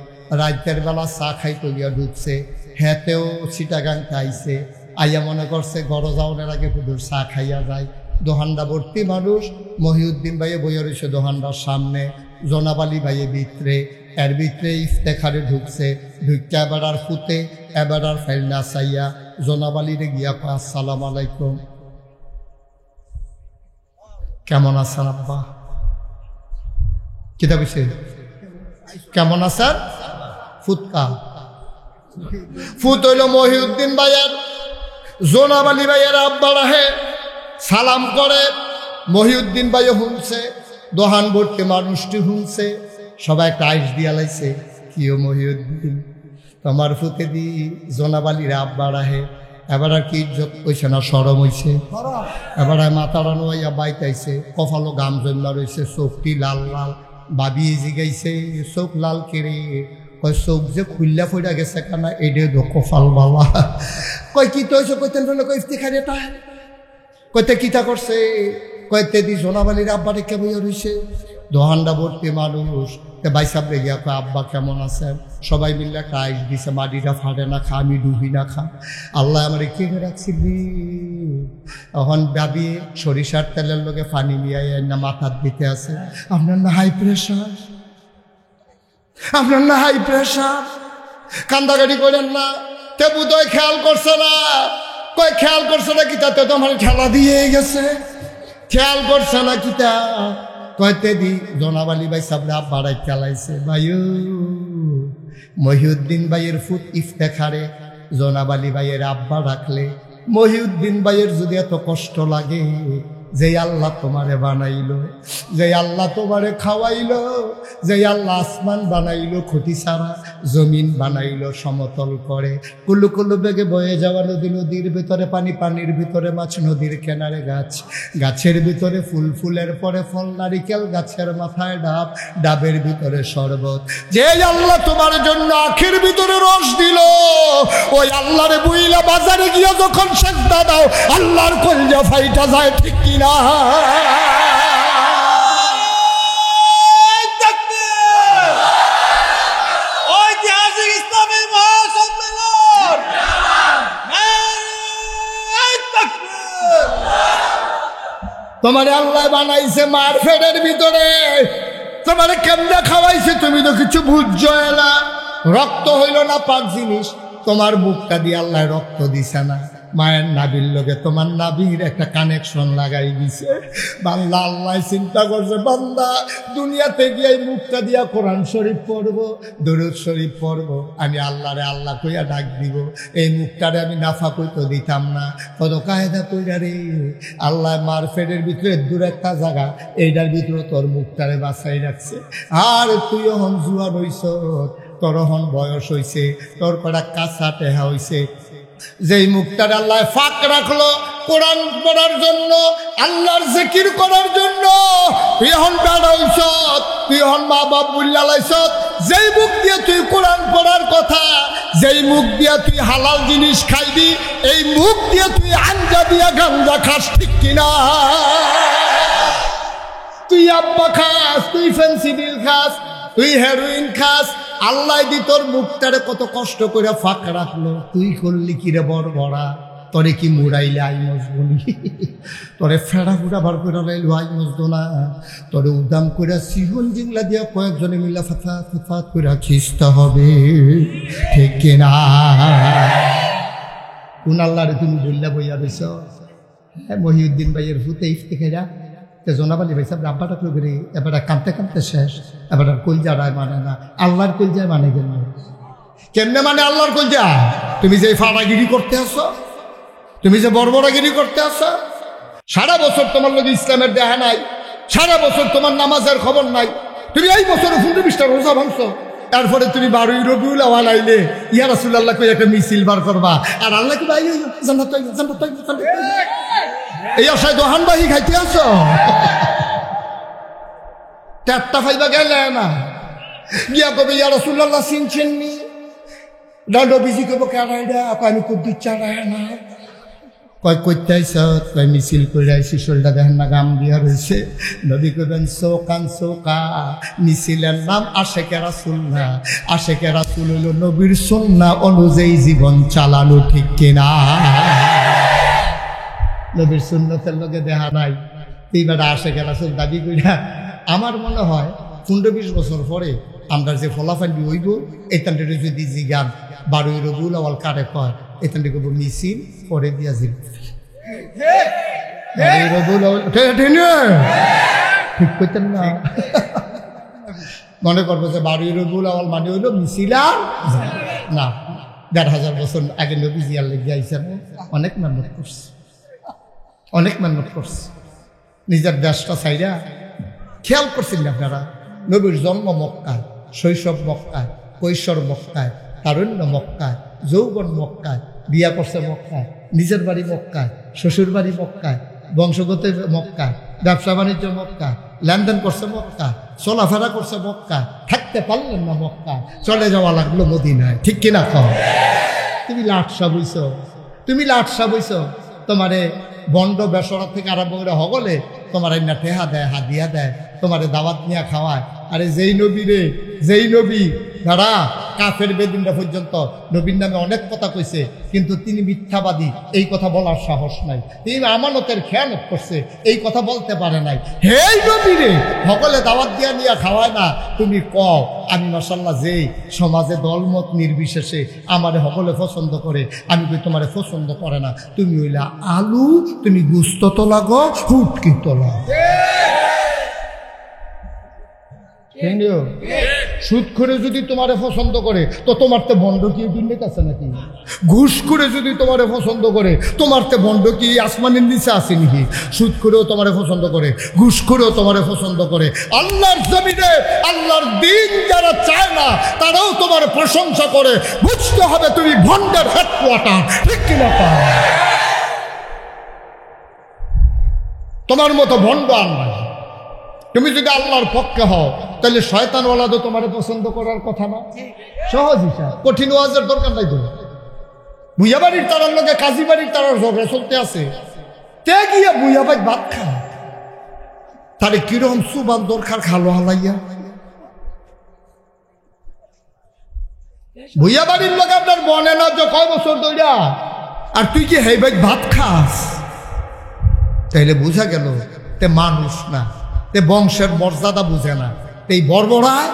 রাতের বেলা চা খাইতে গিয়া ঢুকছে। হেতেও চিটাগাংতে আইছে, আইয়া মনে করছে গড় যাওয়ার আগে কুদুর চা খাইয়া যায়। দোহান্ডা ভর্তি মানুষ। মহিউদ্দিন ভাইয়ে বইয়া রয়েছে দোহান্ডার সামনে, জনাব আলী ভাইয়ে ভিতরে। এর ভিতরে ইফতেখারে ঢুকছে। ঢুকতে এবার আর ফুতে, এবার আর ফাইল না চাইয়া জনাব আলীরে গিয়া কয়, আসসালাম আলাইকুম, কেমন আছেন আব্বা? কিতা কইছে? কেমন আছেন? ফুৎকা ফুত হইল মহিউদ্দিন ভাইয়ের। জনাব আলী ভাইয়ের আব্বা রাহে সালাম করে। মহিউদ্দিন ভাইও শুনছে, দোহান ভর্তি মানুষটি শুনছে। সবাই একটা আইস দিয়া লাইছে, কিও মহিউদ্দিন, তোমার ফুতে দি জনাব আলীর আব্বা রাহে। এবার আর কি ইজ্জত হইছে না সরম হইছে? এবার মাথাটা নোয়াইয়া বাইতাইছে, কপালও গাম জমলা রয়েছে, চোখটি লাল লাল। ভাবি জিগাইছে, চোখ লাল কেড়ে? কয় চোখ যে খুললা ফইরা গেছে কেনা, এডে দো কপাল বাবা। কয় কি তো হয়েছে? কইতেন কই ইফতেখার এটা কইতে কিতা করছে? কয়তে দি জনাব আলীর আব্বারে কে বইয়া রইছে। দোহান্ডা ভর্তি মানুষ। বাইসাব রেগিয়া কয়, আব্বা কেমন আছেন? সবাই মিললে একটা আইস দিছে, মাটিটা ফাটে না খা, আমি ডুবি না খা। আল্লাহ আমার কেনে রাখছিলি। এখন ভাবি সরিষার তেলের লোকে পানি মিয়াই না মাথার দিতে আছে। আপনার না হাই প্রেশার? আপনার না হাই প্রেশার? কান্দাগাড়ি করেন না। তে বুধই খেয়াল করছে না। কই খেয়াল করছে না কিতা? তো আমার ঠেলা দিয়ে গেছে। খেয়াল করছে না কিতা? কয়তে দি জনাব আলী ভাই সাবরে আব্বারাই খেলাইছে। ভাইও মহিউদ্দিন ভাইয়ের ফুট ইফতেখারে জনাব আলী ভাইয়ের আব্বা রাখলে, মহিউদ্দিন ভাইয়ের যদি এত কষ্ট লাগে, যে আল্লাহ তোমারে বানাইলো, যে আল্লাহ তোমারে খাওয়াইলো, যে আল্লাহ আসমান বানাইলো খুঁটি ছাড়া, জমিন বানাইলো সমতল করে, কুলু কুলু বেগে বয়ে যাওয়া নদী, নদীর ভিতরে পানি, পানির ভিতরে মাছ, নদীর কিনারে গাছ, গাছের ভিতরে ফুল, ফুলের পরে ফল, নারিকেল গাছের মাথায় ডাব, ডাবের ভিতরে শরবত, যে আল্লাহ তোমার জন্য আখের ভিতরে রস দিল, ওই আল্লাহরে বুইলা বাজারে গিয়ে যখন সেজদা দাও, আল্লাহর কলজা ফাইটা যায়, ঠিক কি না? ঐতিহাসিক ইসলামী মহাসম্মেলন, তোমারে আল্লাহ বানাইছে মার ফেডের ভিতরে, তোমারে কেমনে খাওয়াইছে তুমি তো কিছু বুঝছো না। রক্ত হইল না পাক জিনিস, তোমার মুখটা দিয়ে আল্লাহ রক্ত দিছে না, মায়ের নাবির লগে তোমার নাবির একটা কানেকশন লাগাই দিছে। বান্দা আল্লাহ চিন্তা করছে, বান্দা দুনিয়াতে গিয়ে মুখটা দিয়া কোরআন শরীফ পড়বো, দরুদ শরীফ পড়বো, আমি আল্লাহরে আল্লাহ কইয়া ডাক দিব, এই মুখটারে আমি নাফা কইতে দিতাম না। কত কায়দা কইরা রে আল্লাহ মার ফেডের ভিতরে দূর একটা জায়গা, এইটার ভিতরে তোর মুখটারে বাঁচাই রাখছে। আর তুই হন জুয়ান হইছ, তোর হন বয়স হইছে, তোর কটা কাঁচা টেহা হইছে, যেই মুখটার আল্লাহ ফাঁক রাখলো কোরআন পড়ার জন্য, আল্লাহর জিকির করার জন্য, তুই হন বেড়া হইছ, তুই হন মা বাপ বুল্লা লাইছ, যেই মুখ দিয়ে তুই কোরআন পড়ার কথা, যেই মুখ দিয়ে তুই হালাল জিনিস খাইবি, এই মুখ দিয়ে তুই আঞ্জা দিয়া গাঞ্জা খাস, ঠিক কিনা? তুই আব্বা খাস, তুই ফেন্সিডিল খাস, তুই হেরোইন খাস, আল্লাহ দি তোর মুখটারে কত কষ্ট করে ফাঁক রাখলো, তুই করলি কিরে বড় বড়া, তোরে কি মুড়াইলে আই মজবনি, তোরে ফেড়া ফুড়া বার করে লাইলো আই মজদ না, তোরে উদাম করে সিহন জিংলা দিয়া কয়েকজনে মিলা ফাথা ফাথা করে খিস্তে হবে, ঠিক কিনা? কোন আল্লাহরে তুমি বললা বইয়া রইছ? মহিউদ্দিন ভাইয়ের ফুতে ইফতেখারা জনাব আলী ভাই সাহেব রাব্বা টাকলো করে এবার কাঁদতে কাঁদতে শেষ। এবার কলজারায় মানে না, আল্লাহর কলজায় মানে গেল। কেমনে মানে আল্লাহর কলজা? তুমি যে ফাড়াগিরি করতে আসো, তুমি যে বড়বড়াগিরি করতে আসো, সারা বছর তোমার লোক ইসলামের দেখা নাই, সারা বছর তোমার নামাজের খবর নাই, তুমি এই বছর 15-20টা রোজা ভাঙছো, তারপরে তুমি 12ই রবিউল আউয়াল আইলে ইয়া রাসূলুল্লাহ কই একটা মিছিল বার করবা আর আল্লাহ কি ভাই জান্নাত জান্নাত জান্নাত এই আশায় দোহানবাহি খাইতে আছো চারটা ফাইবা গেলে না গিয়া কবে ইয়া রাসূলুল্লাহ চিনছেন নি নবীজি কব কেডা আমি কুদ্দুস চাড়ায় না কয় কইতে আইছত কয় মিছিল করে আইছি শোলটা দেখেন না গাম দিয়া রয়েছে নবী কইবেন চৌকান চৌকা মিছিলের নাম আশেকে রাসূল না আশেকে রাসূল হইল নবীর সুন্নাহ অনুযায়ী জীবন চালানো ঠিক কিনা নবীর সুন্নতের লগে দেখা নাই এইবার আশেকে রাসূল দাবি কইরা আমার মনে হয় 15-20 বছর পরে আমরা যে ফলাফল হইব এখানটা যদি জিগান 12ই রবিউল আউয়াল কারে কয় এখানটা করবো মিছিল পরে দিয়া যাবে ঠিক করতেন না মনে করবো যে 12ই রবিউল আউয়াল মানে হইল মিছিল আর না 1500 বছর আগে নবী জিয়ার লেগে আইসেন অনেক মেহনত করছে অনেক মেহনত করছে নিজের দেশটা চাইরা খেয়াল করছেন আপনারা নবীর জন্ম মক্কায় শৈশব মক্কায় কৈশোর মক্কায় তারুণ্য মক্কায় যৌবন মক্কায় বিয়া করছে মক্কায় নিজের বাড়ি মক্কায় শ্বশুর বাড়ি মক্কায় বংশগত মক্কায় ব্যবসা বাণিজ্য মক্কায় লেনদেন করছে মক্কায় চলাফেরা করছে মক্কায় থাকতে পারলেন না মক্কায় চলে যাওয়া লাগলো মদিনায় ঠিক কিনা কও তুমি লাটসা বইছ তুমি লাটসা বইছ তোমারে বন্ড বেসরা থেকে আরম্ভ করে হগলে তোমার না টেহা দেয় হাদিয়া দেয় তোমারে দাওয়াত নিয়ে খাওয়ায় আরে যেই নবী যারা কাফের বেদিনরা পর্যন্ত নবীর নামে অনেক কথা কইছে কিন্তু তিনি মিথ্যাবাদী এই কথা বলার সাহস নাই তিনি আমানতের খেয়ানত করছে এই কথা বলতে পারে নাই হে নবীরে সকলে দাওয়াত দিয়া নিয়ে খাওয়ায় না তুমি কও আমি মাশাআল্লাহ যেই সমাজে দলমত নির্বিশেষে আমারে সকলে পছন্দ করে আমি কই তোমারে পছন্দ করে না তুমি হইলা আলু তুমি গুস্ত তো লাগো হুটকি তো লাগো সুদ করে যদি তোমারে পছন্দ করে তো তোমার তো বন্ড কি দুনিয়াতে আছে নাকি ঘুষ করে যদি তোমারে পছন্দ করে তোমার তো বন্ড কি আসমানের নিচে আছে নাকি সুদ করেও তোমারে পছন্দ করে ঘুষ করেও তোমারে পছন্দ করে আল্লাহর জমিনে আল্লাহর দিন যারা চায় না তারাও তোমার প্রশংসা করে বুঝতে হবে তুমি ভন্ডের হেডকোয়ার্টার ঠিক কিনা তোমার মতো ভন্ড আর নাই তুমি যদি আল্লাহর পক্ষে হও তাহলে শয়তানওয়ালা তো তোমার পছন্দ করার কথা না সহজ হিসাব কঠিন ওয়াজের দরকার নাই তো ভুইয়া বাড়ির তারার লোকে কাজী বাড়ির তারার ঝগড়া চলতে আছে তে গিয়া ভুইয়া ভাই ভাত খা তারে কিরকম সুবান দরকার খালো হালাইয়া ভুইয়া বাড়ির লোক আপনার বনে না যে কয় বছর ধইরা আর তুই কি হেই ভাই ভাত খাস তাইলে বুঝা গেল তে মানুষ না তে বংশের মর্যাদা বুঝে না এই বর্বরায়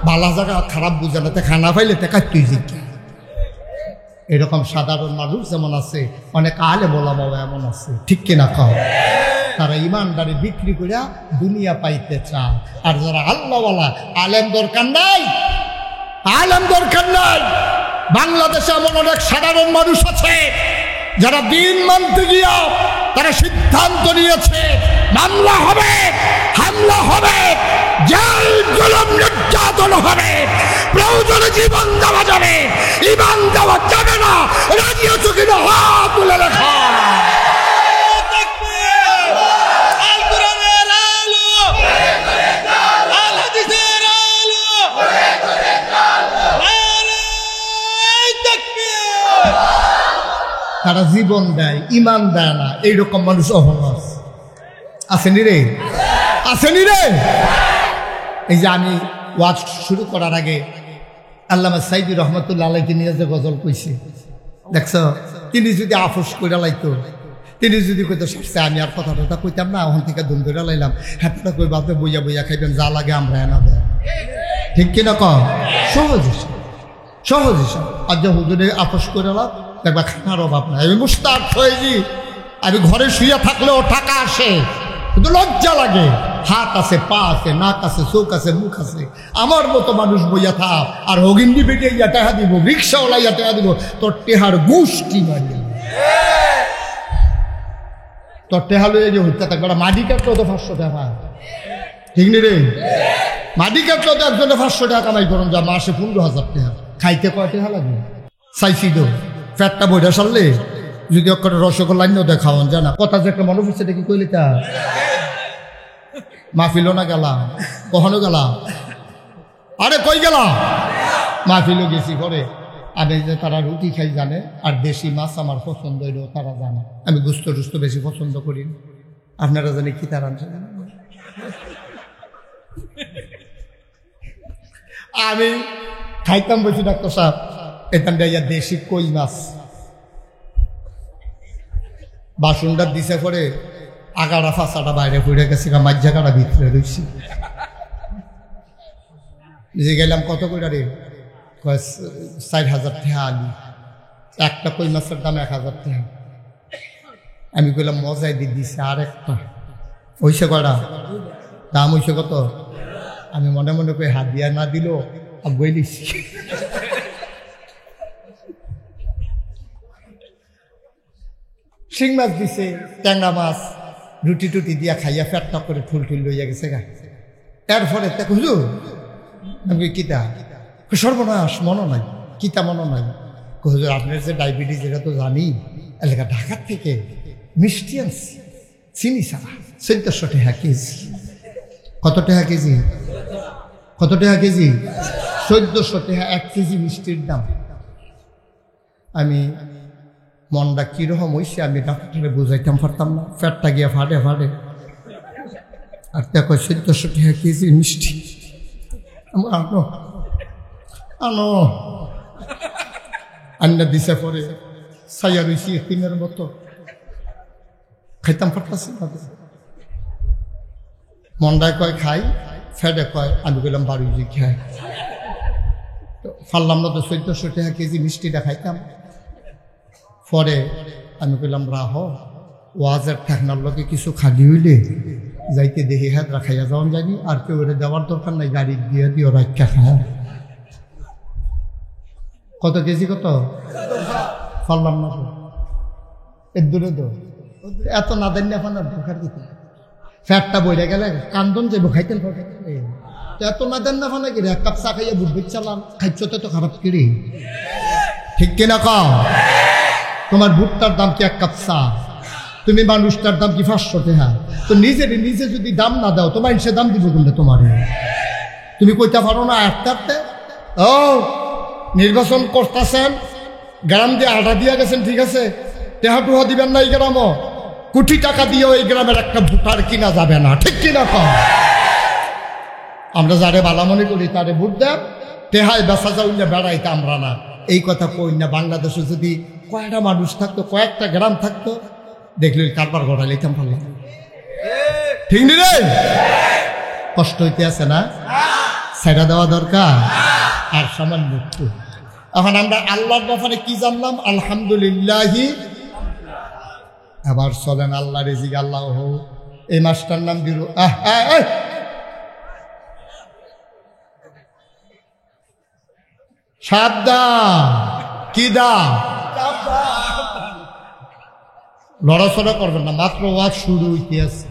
বালা জায়গা খারাপ বুঝে না তে খানা পাইলে তে তুই জিজ্ঞা এরকম সাধারণ মানুষ যেমন আছে অনেক আলে বলা বাবা এমন আছে ঠিক কিনা খাও তারা ইমানদারি বিক্রি করিয়া দুনিয়া পাইতে চায় আর যারা আল্লাহওয়ালা আলেম দরকার নাই আলেম দরকার নাই বাংলাদেশে এমন অনেক সাধারণ মানুষ আছে যারা দিন মানতে গিয়া তারা সিদ্ধান্ত নিয়েছে মামলা হবে হামলা হবে জেল জুলুম নির্যাতন হবে প্রয়োজনে জীবন দেওয়া যাবে ঈমান দেওয়া যাবে না রাজি আছো কিনা হাত তুলে লেখা তারা জীবন দেয় ইমান দেয় না এইরকম মানুষ অহংকার আসেনি রে আসেনি রে এই যে আমি ওয়াজ শুরু করার আগে আল্লামা সাইদি রহমতুল্লাহ আলাইকে নিয়ে যে গজল কইছে দেখছো তিনি যদি আফসোস করে লাইতো তিনি যদি কইতো সে আমি আর কথা টথা কইতাম না ওখান থেকে দুম ধরে লাইলাম হাতটা কই বাপে বইয়া বইয়া খাইবেন যা লাগে আমরা এনা দেয় ঠিক কিনা কম সহজ হিসাব সহজ হিসাব আর যে হুজুরে আফসোস করে লাভ দেখবা খানার অভাব নাই আমি মুস্তাক হয়েছি আমি ঘরে শুয়ে থাকলেও টাকা আসে কিন্তু লজ্জা লাগে হাত আছে পা আছে নাক আছে চোখ আছে মুখ আছে আমার মতো মানুষ বইয়া থাক আর হগিন্দি বেটে ইয়া টাকা দিব রিক্সাওয়ালা ইয়া টাকা দিব তোর টেহার গোষ্ঠী মারিয়ে তোর টেহা লইয়া যে হত্যা থাকবে মাটি কাটলেও তো 500 টাকা ঠিক নি রে মাটি কাটলো তো একজনে 500 টাকা কামাই করুন, যা মাসে 15,000 টাকা। খাইতে কয় টাকা লাগবে? চাইছি তো ফ্যাটটা বইটা সারলে যদি অক্ষরে রসগোল্লা নিয়েও খাওয়ান জানা কথা যে একটা মনে পড়ছে কি কইলি তা মাহফিলও না গেলাম, কখনো গেলাম? আরে কই গেলাম? মাহফিলও গেছি পরে। আমি যে তারা রুটি খাই জানে, আর দেশি মাছ আমার পছন্দ হইলেও তারা জানে। আমি গুস্ত টুস্ত বেশি পছন্দ করি। আপনারা জানি কি তারা আমি খাইতাম বলছি ডাক্তার সাহেব এখান থেকে দেশি কই মাছ বাসনটা দিছে পরে আগাড়া ফাঁসাটা বাইরে পড়ে গেছে, মাছ জায়গাটা ভিতরে রয়েছি। যে গেলাম কত করে রে? 4,000 টাকা আলু, একটা কই মাছের দাম 1,000 টাকা। আমি কইলাম মজাই দিয়ে দিছে আর একটা হইছে কটা দাম হইছে কত? আমি মনে মনে কই হাত দিয়া না দিল বই দিছি। শিং মাছ দিছে, ট্যাংরা মাছ, রুটি টুটি দিয়া খাইয়া ফ্যাটটা করে ঠুল ঠুল লইয়া গেছে গা। এরপরে তা হুজুর আমি কিতা সর্বনাশ মনে নাই, কিতা মনে নাই। হুজুর আপনার যে ডায়াবেটিস এটা তো জানি, এলাকা ঢাকার থেকে মিষ্টি আনছি চিনি ছাড়া 1400 টাকা কেজি। কত টাকা কেজি? কত টাকা কেজি? 1400 টাকা 1 কেজি মিষ্টির দাম। আমি মনটা কিরকম হইছে আমি ডাক্তারে বুঝাইতাম পারতাম না, ফ্যাটটা গিয়া ফাটে ফাটে। আর দেখো 1400 টাকা কেজি মিষ্টি আনো আনো আন্না দিছে পরে ছাইয়া রয়েছি তিনের মতো খাইতাম পারতাছি না। মন্ডায় কয় খাই, ফ্যাটে কয় আমি বললাম বাড়ি যে খাই। ফারলাম না তো 1400 টাকা কেজি মিষ্টিটা খাইতাম। পরে আমি বললাম রাহ ওয়াজের ঠেকনার লোকে কিছু খালি হইলে যাইতে দেখি হাত রাখাইয়া যাওয়ান জানি, আর কেউ এটা দেওয়ার দরকার নাই, গাড়ি দিয়ে দিও রাখা খায়। কত কেজি? কত? ফারলাম না তো এর দূরে তো এত না দেন না ফানার দরকার দিতে। ফ্যাটটা বইরে গেলে কান্দন যাবো খাইতেন এত না দেন না ফানা কিরে? 1 কাপ চা খাইয়া বুট চালাম খাইছ তো খারাপ কিরে? ঠিক কিনা কও? তোমার ভুট্টার দাম কি 1 কাপ চা? তুমি মানুষটার দাম কি 500 টাকা? তো নিজে যদি দাম না দাও তোমার সে দাম দিব কিন্তু তোমার তুমি কইতে পারো না একটাতে। ও নির্বাচন করতেছেন, গ্রাম দিয়ে আটা দিয়া গেছেন, ঠিক আছে, টেহা টুহা দিবেন না। এই গ্রামও কোটি টাকা দিয়েও এই গ্রামের একটা ভোটার কিনা যাবে না, ঠিক কিনা কম? আমরা যারে বালামনি করি তারে ভোট দেন, টেহায় বেচা যাইলে বেড়াইতে আমরা না। এই কথা কই না। বাংলাদেশে যদি কয়েকটা মানুষ থাকতো, কয়েকটা গ্রাম থাকতো, দেখলে কারবার ঘটা লিখতাম পারলাম, ঠিক নি রে? কষ্ট হইতে আছে না? সেটা দেওয়া দরকার। আর সামান্য একটু এখন আমরা আল্লাহর ব্যাপারে কি জানলাম? আলহামদুলিল্লাহি। আবার চলেন আল্লাহ রিজিক আল্লাহ হো। এই মাসটার নাম দিল সাবধান। কি দাম? লড়াচড়া করবেন না, মাত্র ওয়াজ শুরু হইতে আছে।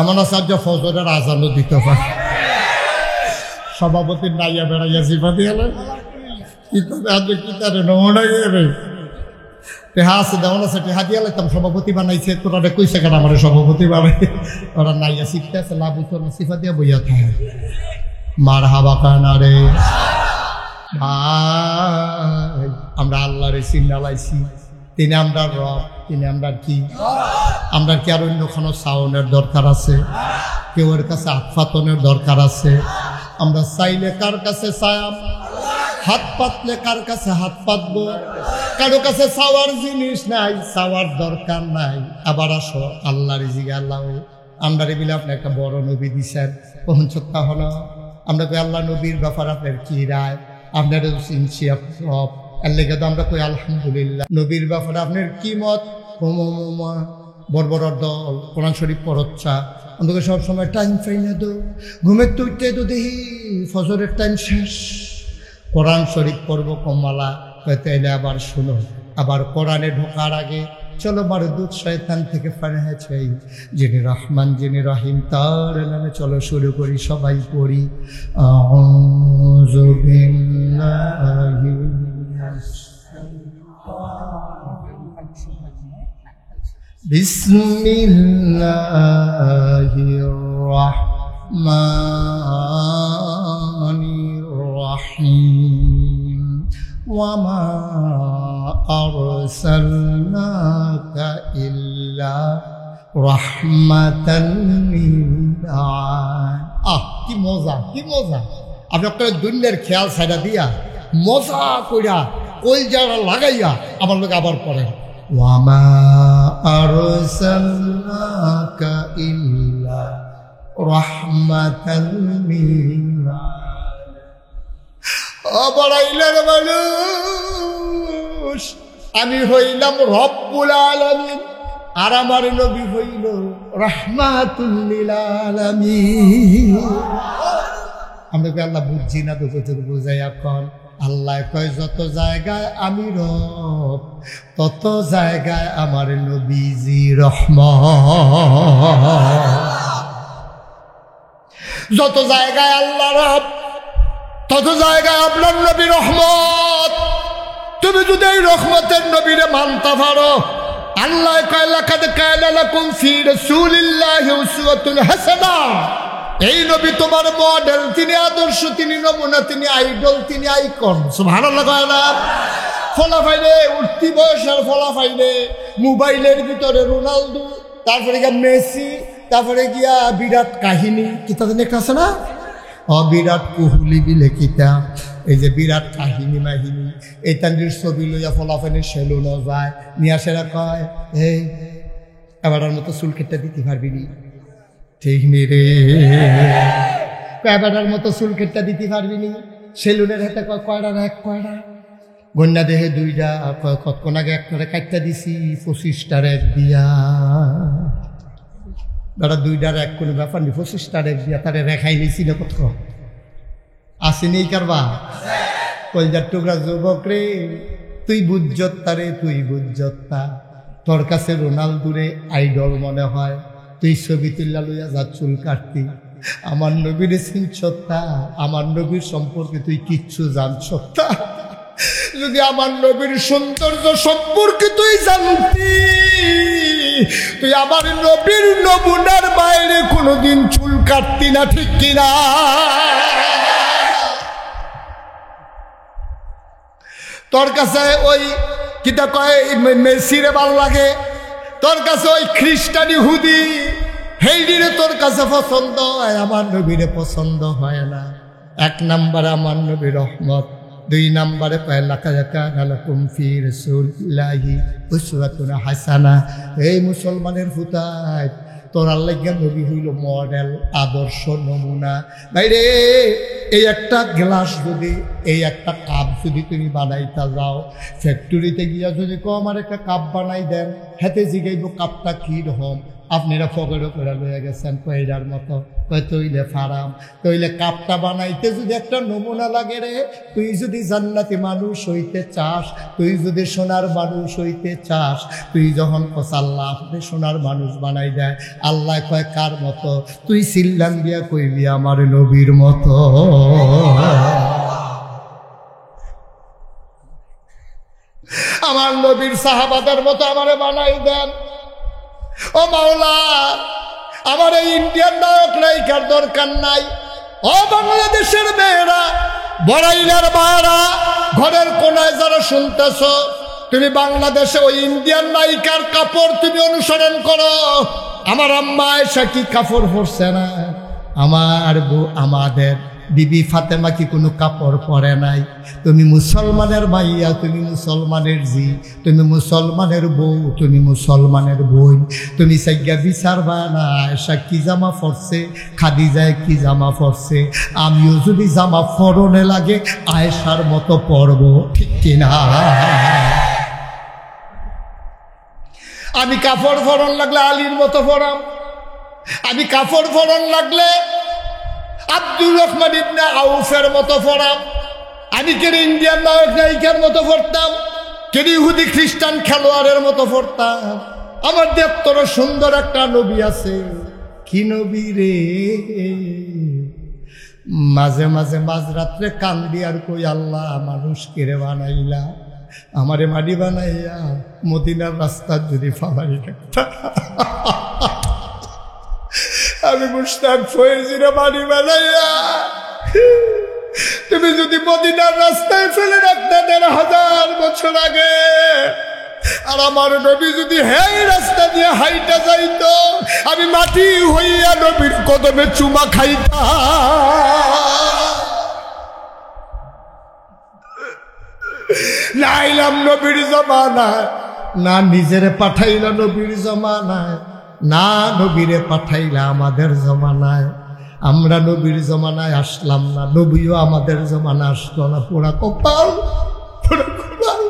এমন আচার্য ফজরের আজানও দিতে পারে। সভাপতির নাইয়া বেড়াইয়া জিপা দিয়ে টেহা আছে দেওয়ান আছে, টেহা দিয়ে লাইতাম সভাপতি বানাইছে। তোরা কইছে কেন আমার সভাপতি বানাই? ওরা নাইয়া শিখতে আছে, লাভ হইতো না, সিফা দিয়া বইয়া থাকে। মার হাবা কানা রে ভাই, আমরা আল্লাহরে চিন্তা লাইছি। তিনি আমরা রব, তিনি আমরা কি? আমরা কি আর অন্য কোনো সাউনের দরকার আছে? কেউ এর কাছে আফাতনের দরকার আছে? আমরা চাইলে কার কাছে চাইব, হাত পাতলে কার কাছে হাত পাতবো? কারো কাছে চাওয়ার জিনিস নাই, চাওয়ার দরকার নাই। আবার আসো আল্লাহ রিজিক আল্লাহ। আমরা বিলে আপনি একটা বড় নবী দিছেন, কখন সত্তা হলো আমরা কই আল্লাহ নবীর ব্যাপার আপনার কি রায়? আপনার চিনছি সব এর লেগে তো আমরা কই আলহামদুলিল্লাহ। নবীর ব্যাপারে আপনার কি মত? বড় বড় দল কোরআন শরীফ পড়চ্ছা, আমাকে সবসময় টাইম পাই না তো, ঘুমের তো উঠতে তো দেখি ফজরের টাইম শেষ, কোরআন শরীফ পড়বো কমালা, তাইলে আবার শুনো, আবার কোরআনে ঢোকার আগে চলো মারদুদ শয়তান থেকে ফারহাছে, যিনি রহমান যিনি রহিম তার নামে চলো শুরু করি, সবাই পড়ি আউযু বিল্লাহি মিনাশ বিসমিল্লাহির রাহমানির রাহিম ওয়ামা আরসালনাকা ইল্লা রাহমাতাল লিল আলামিন। কি মজা, কি মজা! আপনি আপনার দুনিয়ার খেয়াল ছাড়া দিয়া মজা কইরা কলজারা লাগাইয়া আমার লোক আবার পড়েন ওয়ামা আরসালনাকা ইল্লা রাহমাতাল লিল আলামিন। মানুষ আমি হইলাম রব্বুল আলামিন, আর আমার নবী হইল রাহমাতুল লিল আলামিন। আমরা আল্লাহ বুঝছি না তো কত বুঝাই এখন। আল্লাহ কয় যত জায়গায় আমি রব, তত জায়গায় আমার নবীজি রহমত। যত জায়গায় আল্লাহ রব, তত জায়গায় আপনার নবী রহমত। তুমি যদি এই রহমতের নবীরে মানতে পারো, আল্লাহ কয় লাকাদ কানা লাকুম ফি রাসূলিল্লাহি উসওয়াতুন হাসানাহ। এই নবী তোমার মডেল, তিনি আদর্শ, তিনি নমুনা, তিনি আইডল, তিনি আইকন। সুবহানাল্লাহ কয় না? ফলাফাইলে উঠতি বয়সের ফলাফাইলে মোবাইলের ভিতরে রোনালদো, তারপরে গিয়া মেসি, তারপরে গিয়া বিরাট কাহিনী কিতা জানি একটা আছে না, বিরাট কোহলি বিলে কিতা, এই যে বিরাট কাহিনী মাহিনী, এই তান্ডির ছবি লইয়া ফলাফাইলে সেলুন যায়, নিয়ে আসেরা কয় এই এবারের মতো চুল কেটে দিতে পারবি নি? ঠিক নি রে, এবারের মতো চুল কেটে দিতে পারবি নি? সেলুনের হাতে কয় কয়টা এক কয়টা গন্যা দেহে দুইটা, কতক্ষণ আগে একটা কাটটা দিছি 25টার এক দিয়া। দাদা দুইটার এক কোনো ব্যাপার নেই, 25টার এক দিয়া তারে রেখাই নিছি না কত আসেনি কারবা। কলজার টুকরা যুবক রে, তুই বুঝ্জত্তা রে, তুই বুঝ্জত্তা। তোর কাছে রোনালদোরে আইডল মনে হয়, তুই ছবি তুল্লা লইয়া যা চুল কাটতি। আমার নবীর চিনছত্তা, আমার নবীর সম্পর্কে তুই কিচ্ছু জানছত্তা। যদি আমার নবীর সৌন্দর্য সম্পর্কে তুই জানতি, তুই আমার নবীর নমুনার বাইরে কোনোদিন চুল কাটতি না, ঠিক কিনা? তোর কাছে ওই কিতা কয় মেসিরে ভাল লাগে, তোর কাছে ওই খ্রিস্টানি হুদি হেইডিরে তোর কাছে পছন্দ হয়, আমার নবীরে পছন্দ হয় না। এক নম্বরে আমার নবী রহমত, দুই নম্বরে কয় লাকাদ কানা লাকুম ফি রাসূলিল্লাহি উসওয়াতুন হাসানাহ। এই মুসলমানের হুতায় তোর আল্লাহ নবী হইল মডেল, আদর্শ, নমুনা। বাইরে এই একটা গ্লাস যদি, এই একটা কাপ যদি তুমি বানাইতে যাও, ফ্যাক্টরিতে গিয়া যদি আমার একটা কাপ বানাই দেন, হাতে জিগাইব কাপটা কী রকম, আপনারা ফগড়ো করে লয়ে গেছেন কইরার মতো, কই তৈলে ফারাম, তৈলে কাপটা বানাইতে যদি একটা নমুনা লাগে রে। তুই যদি জান্নাতি মানুষ হইতে চাস, তুই যদি সোনার মানুষ হইতে চাস, তুই যখন কস আল্লাহ আপনি সোনার মানুষ বানাই দেয়, আল্লাহ কয় কার মতো? তুই সিল্লাম দিয়া কইবি আমার নবীর মতো। আমার নবীর সাহাবাদের মতো আমারে বানাই দেন। ও মাওলা, আমার এই ইন্ডিয়ান নায়ক নায়িকার দরকার নাই। ও বাংলাদেশের মেয়েরা, বড়াইলার মায়েরা, ঘরের কোনায় যারা শুনতেছ, তুমি বাংলাদেশে ওই ইন্ডিয়ান নায়িকার কাপড় তুমি অনুসরণ করো। আমার আম্মা আয়েশা কি কাপড় পরছে না? আমার বউ, আমাদের বিবি ফাতেমা কি কোনো কাপড় পরে নাই? তুমি মুসলমানের মাইয়া, তুমি মুসলমানের জি, তুমি মুসলমানের বউ, তুমি মুসলমানের বোন, তুমি সাইয়া বিচারবা না আয়েশা কি জামা পরছে, খাদিজায় কি জামা পরছে। আমিও যদি জামা পরনে লাগে আয়েশার মতো পরবো, ঠিক কিনা? আমি কাপড় পরন লাগলে আলীর মতো পরাম, আমি কাপড় পরন লাগলে আব্দুর রহমান ইবনে আউফের মতো পরাম, আমি কেন ইন্ডিয়ান নায়ক নায়িকার মতো পড়তাম, কেন ইহুদি খ্রিস্টান খেলোয়াড়ের মতো পড়তাম? আমার দেবতর সুন্দর একটা নবী আছে। কি নবী রে? মাঝে মাঝে মাঝরাত্রে কান্দি আর কই, আল্লাহ মানুষ কেড়ে বানাইলা, আমারে মাটি বানাইয়া মদিনার রাস্তার যদি ফালাই রাখতা। আমি মুশতাক ফয়েজিরে মাটি বানাইয়া তুমি যদি মদিনার রাস্তায় ফেলে রাখতে ১,৫০০ বছর আগে, আর আমার নবী যদি এই রাস্তা দিয়ে হাইটা যাইতো, আমি মাটি হইয়া নবীর কদমে চুমা খাইতাম। না আইলাম নবীর জমানায়, না নিজেরে পাঠাইলা নবীর জমানায়, না নবীরে পাঠাইলা আমাদের জমানায়। আমরা নবীর জমানায় আসলাম না, নবীও আমাদের জমানা আসলো না। পোড়া কপাল, পোড়া কপাল।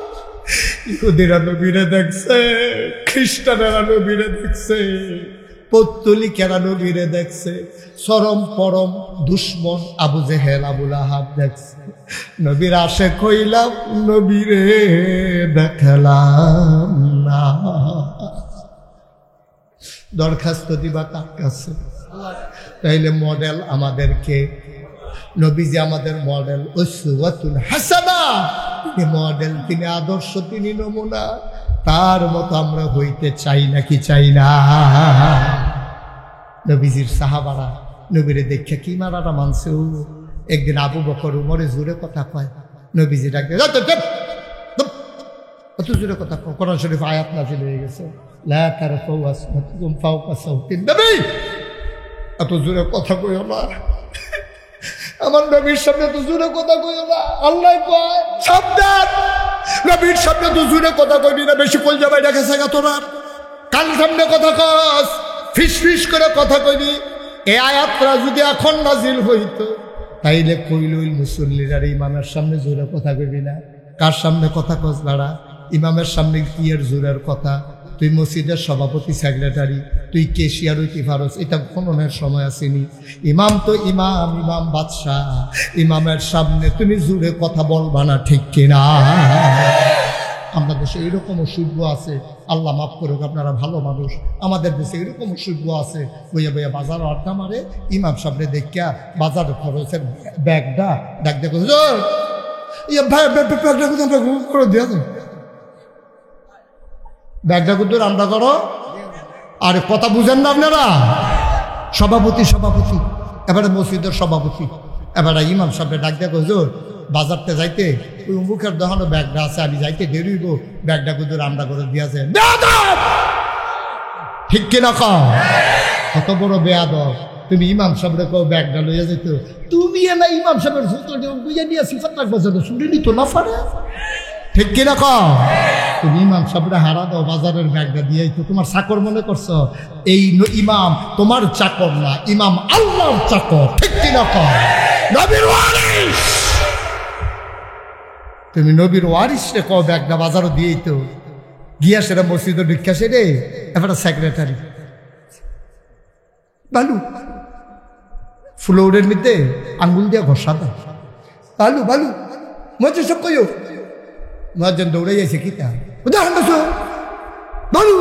ইহুদিরা নবীরে দেখছে, খ্রিস্টানেরা নবীরে দেখছে, পৌত্তলিকেরা নবীরে দেখছে, চরম পরম দুশ্মন আবু জেহেল আবুল আহাব দেখছে। নবীর আশেক হইলাম, নবীরে দেখলাম না। দরখাস্ত দিবা কার কাছে? তাইলে মডেল আমাদেরকে, নবীজি আমাদের মডেল, উসওয়াতুন হাসানা। তিনি মডেল, তিনি আদর্শ, তিনি নমুনা। তার মতো আমরা হইতে চাই নাকি চাই না? নবীজির সাহাবারা নবীরে দেখে কি মারাটা মানছে। একদিন আবু বকর উমরে জোরে কথা কয়, নবীজি ডাকে, অত জোরে কথা কয়। কোরআন শরীফ আয়াত নাযিল হয়ে গেছে, লা তারফাউ আসওয়াতাকুম ফাওকা সাওতিন নবী। এত জোরে কথা কইও না, আমার নবীর সামনে তো জোরে কথা কইও না। আল্লাহ কয় সাবধান, নবীর সামনে তো জোরে কথা কইবি না, বেশি কল যাবাই রেখেছে গা তোরা। কান সামনে কথা কস, ফিস ফিস করে কথা কইবি। এই আয়াতটা যদি এখন নাজিল হইতো, তাইলে কইলইল মুসল্লিরা ইমামের সামনে জোরে কথা কইবি না। কার সামনে কথা কস দাঁড়া? ইমামের সামনে কি এর জোরের কথা? তুই মসজিদের সভাপতি, সেক্রেটারি, তুই কেশিয়ার হইতে পারস, এটা খননের সময় আসেনি। ইমাম তো ইমাম, ইমাম বাদশাহ, ইমামের সামনে তুমি জোরে কথা বলবা না, ঠিক কিনা? আমরা দেশে এরকম অসুখ আছে, আল্লাহ মাফ করুক, আপনারা ভালো মানুষ। আমাদের দেশে এরকম অসুখ আছে, বইয়া বইয়া বাজার আড্ডা মারে, ইমাম সামনে দেখিয়া বাজার খরচের ব্যাগটা ডাক দেখো, করে দিয়া ব্যাগটা কিন্তু রান্না করো। আর কথা বুঝেন না আপনারা? সভাপতি সভাপতি, এবারে মসজিদের সভাপতি, এবারে ইমাম সাহেব ডাক দেখো, হুজুর বাজারতে যাইতে ওই মুখের দোকানে ব্যাগটা আছে, আমি যাইতে দেরি হইব, ব্যাগটা কিন্তু রান্না করে দিয়েছে। ঠিক কিনা কও? কত বড় বেয়াদব! তুমি ইমাম সাহেবের কও ব্যাগটা লইয়া যেত, তুমি না ইমাম সাহেবের বুঝে নিয়ে সিফাত রাখবো, শুনে নিত না পারে। ঠিক কিনা কও? তুমি ইমাম সাহেবরা হারা দাও, বাজারের ব্যাগটা দিয়ে তো তোমার চাকর মনে করছো। এই ইমাম তোমার চাকর না, ইমাম আল্লাহর চাকর। ঠিক কিনা কও? নবীর ওয়ারিস, তুমি নবীর ওয়ারিস রে কও ব্যাগটা বাজারও দিয়েই তো গিয়া সেটা মসজিদের ভিক্ষা সেরে এবার সেক্রেটারি বালু ফ্লোরের মধ্যে আঙ্গুল দিয়া ঘষা দাও, বালু বালু মজা সব কইও। মহাজন দৌড়ে যাইছে কিতা বালু।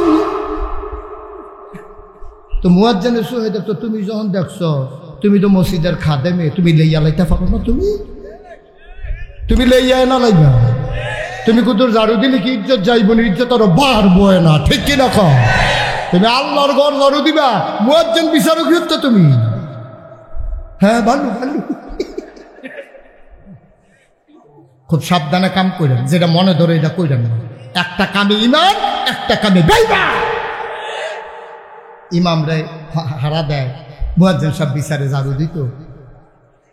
তো মুয়াজ্জিনের সহিত তো তুমি যখন দেখছো, তুমি তো মসজিদের খাদেমে, তুমি লইয়া লাইতে পারো না? তুমি লইয়া না লাইবা? তুমি কুতুর ঝাড়ু দিলে কি ইজ্জত যাইব না? ইজ্জত আরো বাড়বো না, ঠিক কিনা কও? তুমি আল্লাহর ঘর ঝাড়ু দিবা, মুয়াজ্জিন বিচারক হচ্ছে তুমি। হ্যাঁ ভালো ভালো, খুব সাবধানে কাম করেন, যেটা মনে ধরে এটা কইরেন না। একটা কামে ইমান, একটা কামে বেঈমান। ইমাম রে হারা দেয়, মুয়াজ্জিন সাহেব বিচারে ঝাড়ু দিত,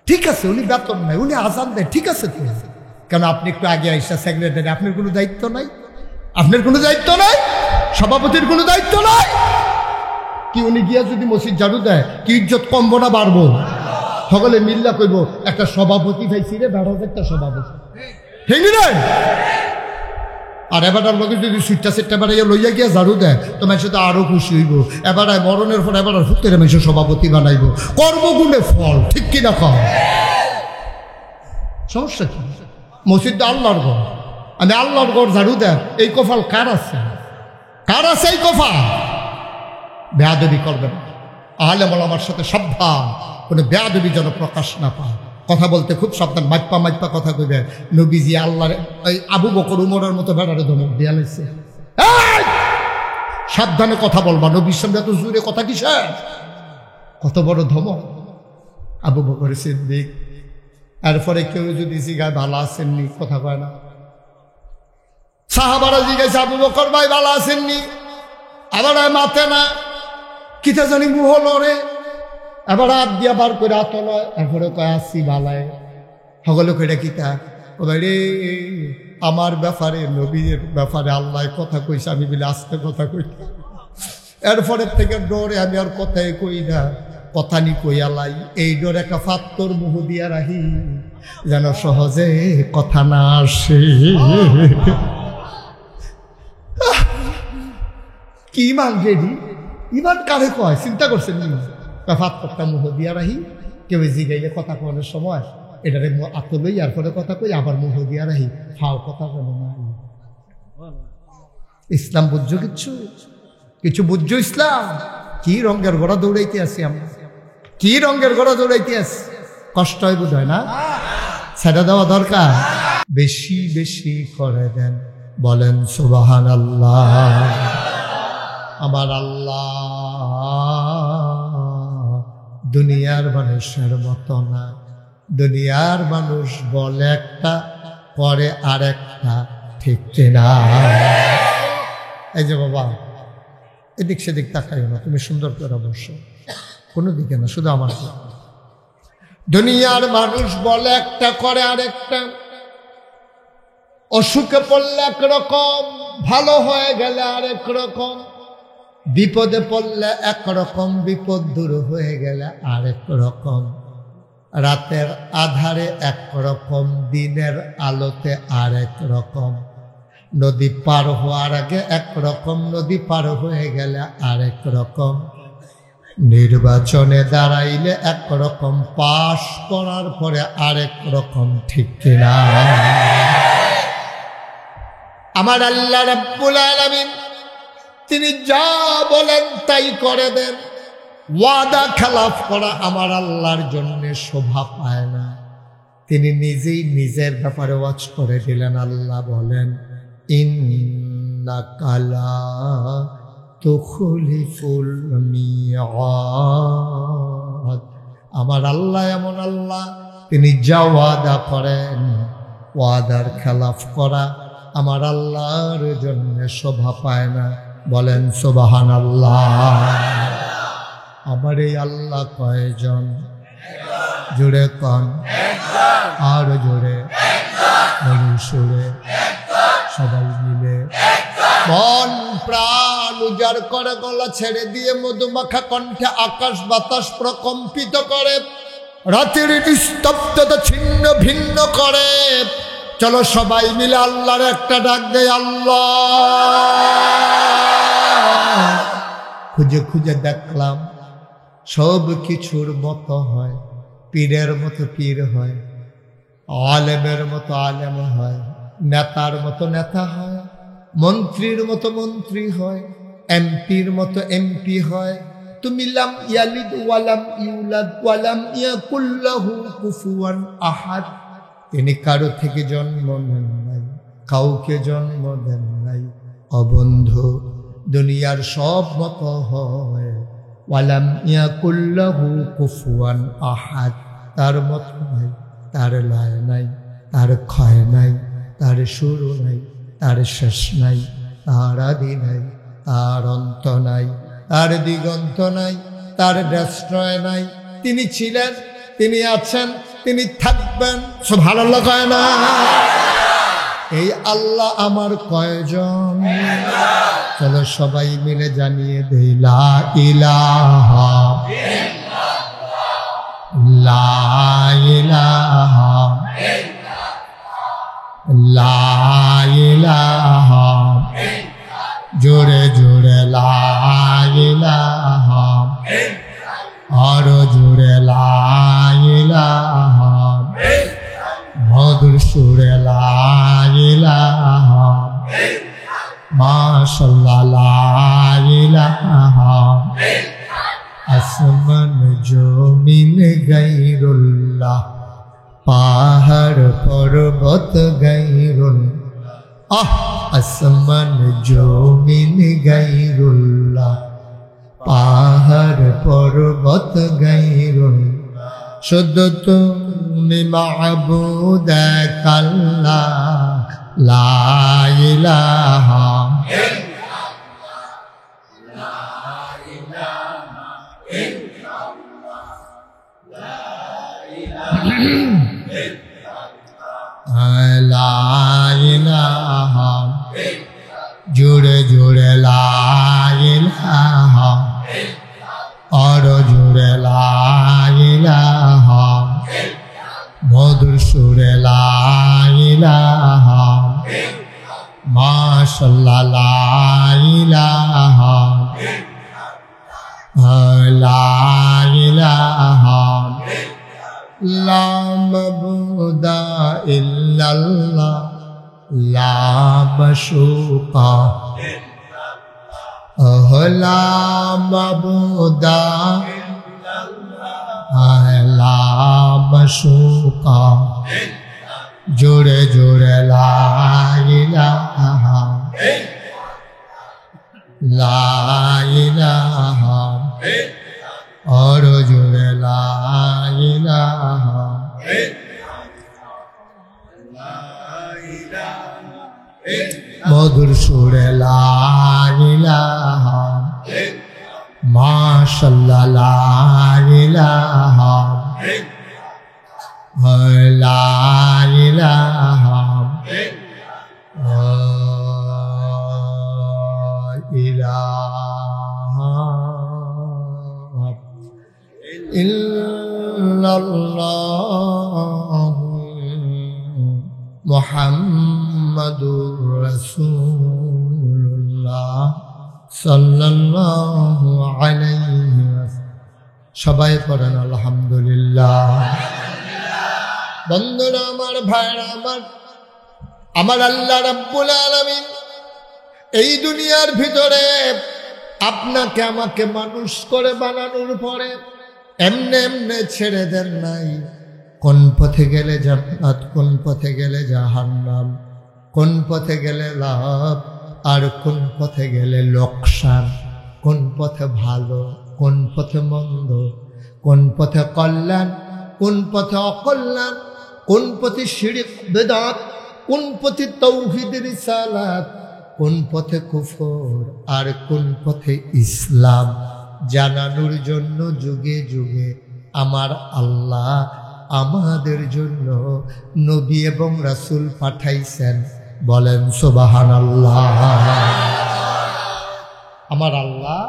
ঠিক আছে, উনি বেতন নাই, উনি আজান দেয়, ঠিক আছে তো। কেন আপনি একটু আগে আইসা সেক্রেটারি, আপনার কোনো দায়িত্ব নাই? আপনার কোনো দায়িত্ব নাই? সভাপতির কোনো দায়িত্ব নাই কি? উনি গিয়া যদি মসজিদ ঝাড়ু দেয়, কি ইজ্জত কমবো না বাড়বো? সকলে মিল্লা কইব একটা সভাপতি পাইছি রে, বেড়া একটা সভাপতি, ঠিক না? আর এবারটার লোকে যদি সুইটটা সেটটা বেড়াইয়া লইয়া গিয়া ঝাড়ু দেয়, তো মানুষ তো আরো খুশি হইব। এবার মরণের পর এবার ফুটের মানুষ সভাপতি বানাইব, কর্মগুণে ফল, ঠিক কিনা কম? সমস্যা কি? মসজিদ আল্লাহর ঘর, আমি আল্লাহর ঘর ঝাড়ু দেন, এই কপাল কার আছে? কার আছে এই কপাল? বেয়াদবি করবেন, আলেম ওলামার সাথে সাবধান, কোনো বেয়াদবি যেন প্রকাশ না পায়। কথা বলতে খুব সাবধান, মাইপা মাইপা কথা কইবে। নবীজি আল্লাহর এই আবু বকর উমরের মতো বেড়ারে ধমক দিয়া লাইছে, সাবধানে কথা বলবা, নবীর সামনে এত জোরে কথা কিসের? কত বড় ধমক আবু বকর সিদ্দিক। এরপরে কেউ যদি জিগায় ভালো আছেননি, কথা কয় না। সাহাবারা জিজ্ঞাসা, আবু বকর ভাই ভালো আছেননি? আবার মাথে না, কিতা জানি মুহ লড়ে, এবার হাত দিয়া বার করে হাত লয়, এরপরে কয় আসি ভালায়। সকলে কইটা কিতা? ও ভাই রে, আমার ব্যাপারে, নবীর ব্যাপারে আল্লাহ কথা কইছে, আমি বলে আস্তে কথা কইতাম। এরপরের থেকে ডরে আমি আর কথাই কই না, কথা নি কইয়ালাই। এই ডরে একটা ফাত্তর মুহ দিয়া রাহি, যেন সহজে কথা না আসে। কি ইমান রেডি? ইমান কারে কয় চিন্তা করছেন? ফাত্তরটা মুহ দিয়া রাহি, কেউ জিগাইলে কথা কওয়ানোর সময় এটারে আতলই আর পরে কথা কই, আবার মুহ দিয়া রাহি, ফাও কথা বলে না। ইসলাম বুঝছো? কিছু বুঝছো ইসলাম? কি রঙের ঘোড়া দৌড়াইতে আছি আমরা, কি রঙের ঘোড়া দৌড়াইতে আছি। কষ্ট হয় বোধ হয় না? ছেড়ে দেওয়া দরকার। বেশি বেশি করে দেন, বলেন সুবহানাল্লাহ। আমার আল্লাহ দুনিয়ার মানুষের মতো না। দুনিয়ার মানুষ বলে একটা, করে আরেকটা, ঠিক কিনা? এই যে বাবা, এদিক সেদিক তাকাইও না, তুমি সুন্দর করে বসো, কোনো দিকে না, শুধু আমার। দুনিয়ার মানুষ বলে একটা, করে আরেকটা। অসুখে পড়লে একরকম, ভালো হয়ে গেলে আরেক রকম। বিপদে পড়লে একরকম, বিপদ দূর হয়ে গেলে আরেক রকম। রাতের আধারে একরকম, দিনের আলোতে আরেক রকম। নদী পার হওয়ার আগে একরকম, নদী পার হয়ে গেলে আরেক রকম। নির্বাচনে দাঁড়াইলে একরকম, পাশ করার পরে আরেক রকম, ঠিক কিনা? আমার আল্লাহ রাব্বুল আলামিন তিনি যা বলেন তাই করে দেন। ওয়াদা খেলাফ করা আমার আল্লাহর জন্য শোভা পায় না। তিনি নিজেই নিজের ব্যাপারে ওয়াজ করে দিলেন। আল্লাহ বলেন, ইন্নাকা লা তুখলিফুল মিআদ। আমার আল্লাহ এমন আল্লাহ, তিনি যা ওয়াদা করেন, ওয়াদার খেলাফ করা আমার আল্লাহর জন্য শোভা পায় না। বলেন সুবহানাল্লাহ। আমার এই আল্লাহ কয়জন? জোরে কন, আর জোরে, সুরে, সবাই মিলে মন প্রাণ উজাড় করে, গলা ছেড়ে দিয়ে মধুমাখা কণ্ঠে আকাশ বাতাস প্রকম্পিত করে, রাতের নিস্তব্ধতা ছিন্ন ভিন্ন করে। চলো সবাই মিলে আল্লাহর একটা ডাক দেয়, আল্লাহ। খুঁজে খুঁজে দেখলাম সব কিছুর মতো হয়, পীরের মতো পীর হয়, আলেমের মতো আলেম হয়, নেতার মতো নেতা হয়, মন্ত্রীর মতো মন্ত্রী হয়, এমপির মতো এমপি হয়। তুমি লাম ইয়ালিদ ওয়ালাম ইউলাদ ওয়ালাম ইয়াকুল লাহু কুফুয়ান আহাদ। তিনি কারো থেকে জন্ম নেন নাই, কাউকে জন্ম দেন নাই। অবন্ধু, দুনিয়ার সব মতো হয়, ওয়ালাম ইয়াকুল লাহু কুফুয়ান আহাদ। তার মত নাই, তার লয় নাই, তার ক্ষয় নাই, তার শুরু নাই, তার শেষ নাই, তার আদি নাই, তার অন্ত নাই, তার দিগন্ত নাই, তার দেশয় নাই। তিনি ছিলেন, তিনি আছেন, তিনি থাকবেন। সুবহানাল্লাহ কয় না? এই আল্লাহ আমার কয়জন? চলো সবাই মিলে জানিয়ে দেই, লা ইলাহা লা ইলাহা লা ইলাহা, জোরে জোরে লা ইলাহা, আরো জোরে লা ইলাহা, মধুর সুরে লা আসমান জমিন গাইরুল্লাহ, পাহাড় পর্বত গাইরুল্লাহ। আসমান জমিন গাইরুল্লাহ, পাহাড় পর্বত গাইরুল্লাহ। শুধু তুমি মাবুদ এক আল্লাহ, লা ইলাহা লা ইলাহা, জুড়ে জুড়ে লা ইলাহা, আর জুড়ে লা ইলাহা, মধুর সুরে লা ইলাহা, মাশাআল্লাহ লা ইলাহা, লা ইলাহা, লা মাবুদা ইল্লাল্লাহ, লা মাশুকা, লা মাবুদা লা মাশুকা, জোরে জোরে লা ইলাহা, লা ইলাহা, और জোরে লা ইলাহা, মধুর সুরে লা ইলাহা, মাশাআল্লাহ লা ইলাহা, লা ইলাহা, ইলাহা ইল্লাল্লাহ মুহাম্মাদুর রাসূলুল্লাহ সাল্লাল্লাহু আলাইহি ওয়াসাল্লাম। সবাই পড়েন আলহামদুলিল্লাহ। বন্ধুরা আমার, ভাইরা আমার, আমার আল্লাহ রাব্বুল আলামিন এই দুনিয়ার ভিতরে আপনাকে আমাকে মানুষ করে বানানোর পরে এমনে এমনে ছেড়ে দেন নাই। কোন পথে গেলে জান্নাত, কোন পথে গেলে জাহান্নাম, কোন পথে গেলে লাভ আর কোন পথে গেলে লোকসান, কোন পথে ভালো, কোন পথে মন্দ, কোন পথে কল্যাণ, কোন পথে অকল্যাণ, কোন পথে শিরক বিদআত, কোন পথে তাওহীদ রিসালাত, কোন পথে কুফর আর কোন পথে ইসলাম জানানোর জন্য যুগে যুগে আমার আল্লাহ আমাদের জন্য নবী এবং রাসূল পাঠাইছেন। বলেন সুবহানাল্লাহ। আমার আল্লাহ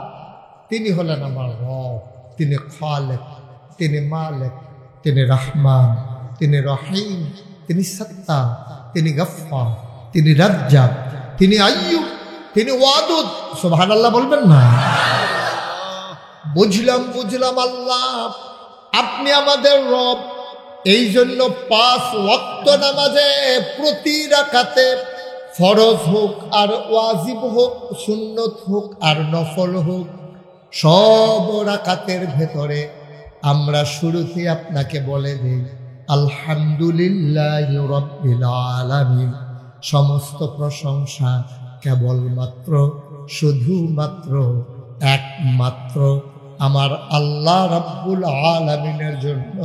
তিনি হলেন আমার রব, তিনি খালেক, তিনি মালিক, তিনি রহমান, তিনি রহিম, তিনি সত্তা, তিনি গফফার, তিনি রাজ্জাক, তিনি আইয়ুব, তিনি ওয়াদুদ। সুবহানাল্লাহ বলবেন না? বুঝলাম আল্লাহ আপনি আমাদের রব। এই জন্য 5 ওয়াক্ত নামাজে প্রতি রাকাতে ফরজ হোক আর ওয়াজিব হোক, সুন্নত হোক আর নফল হোক, সব রাকাতের ভেতরে আমরা শুরুতে আপনাকে বলে দেই আলহামদুলিল্লাহি রাব্বিল আলামিন। সমস্ত প্রশংসা কেবলমাত্র, শুধুমাত্র, একমাত্র আমার আল্লাহ রাব্বুল আলামিনের জন্য,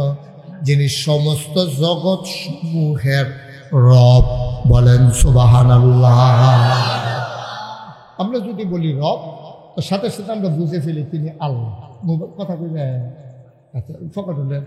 যিনি সমস্ত জগৎ সমূহের রব। বলেন সুবহানাল্লাহ। আমরা যদি বলি রব, তো সাথে সাথে আমরা বুঝে ফেলি তিনি আল্লাহ। কথা কইলে আচ্ছা ফকট হলেন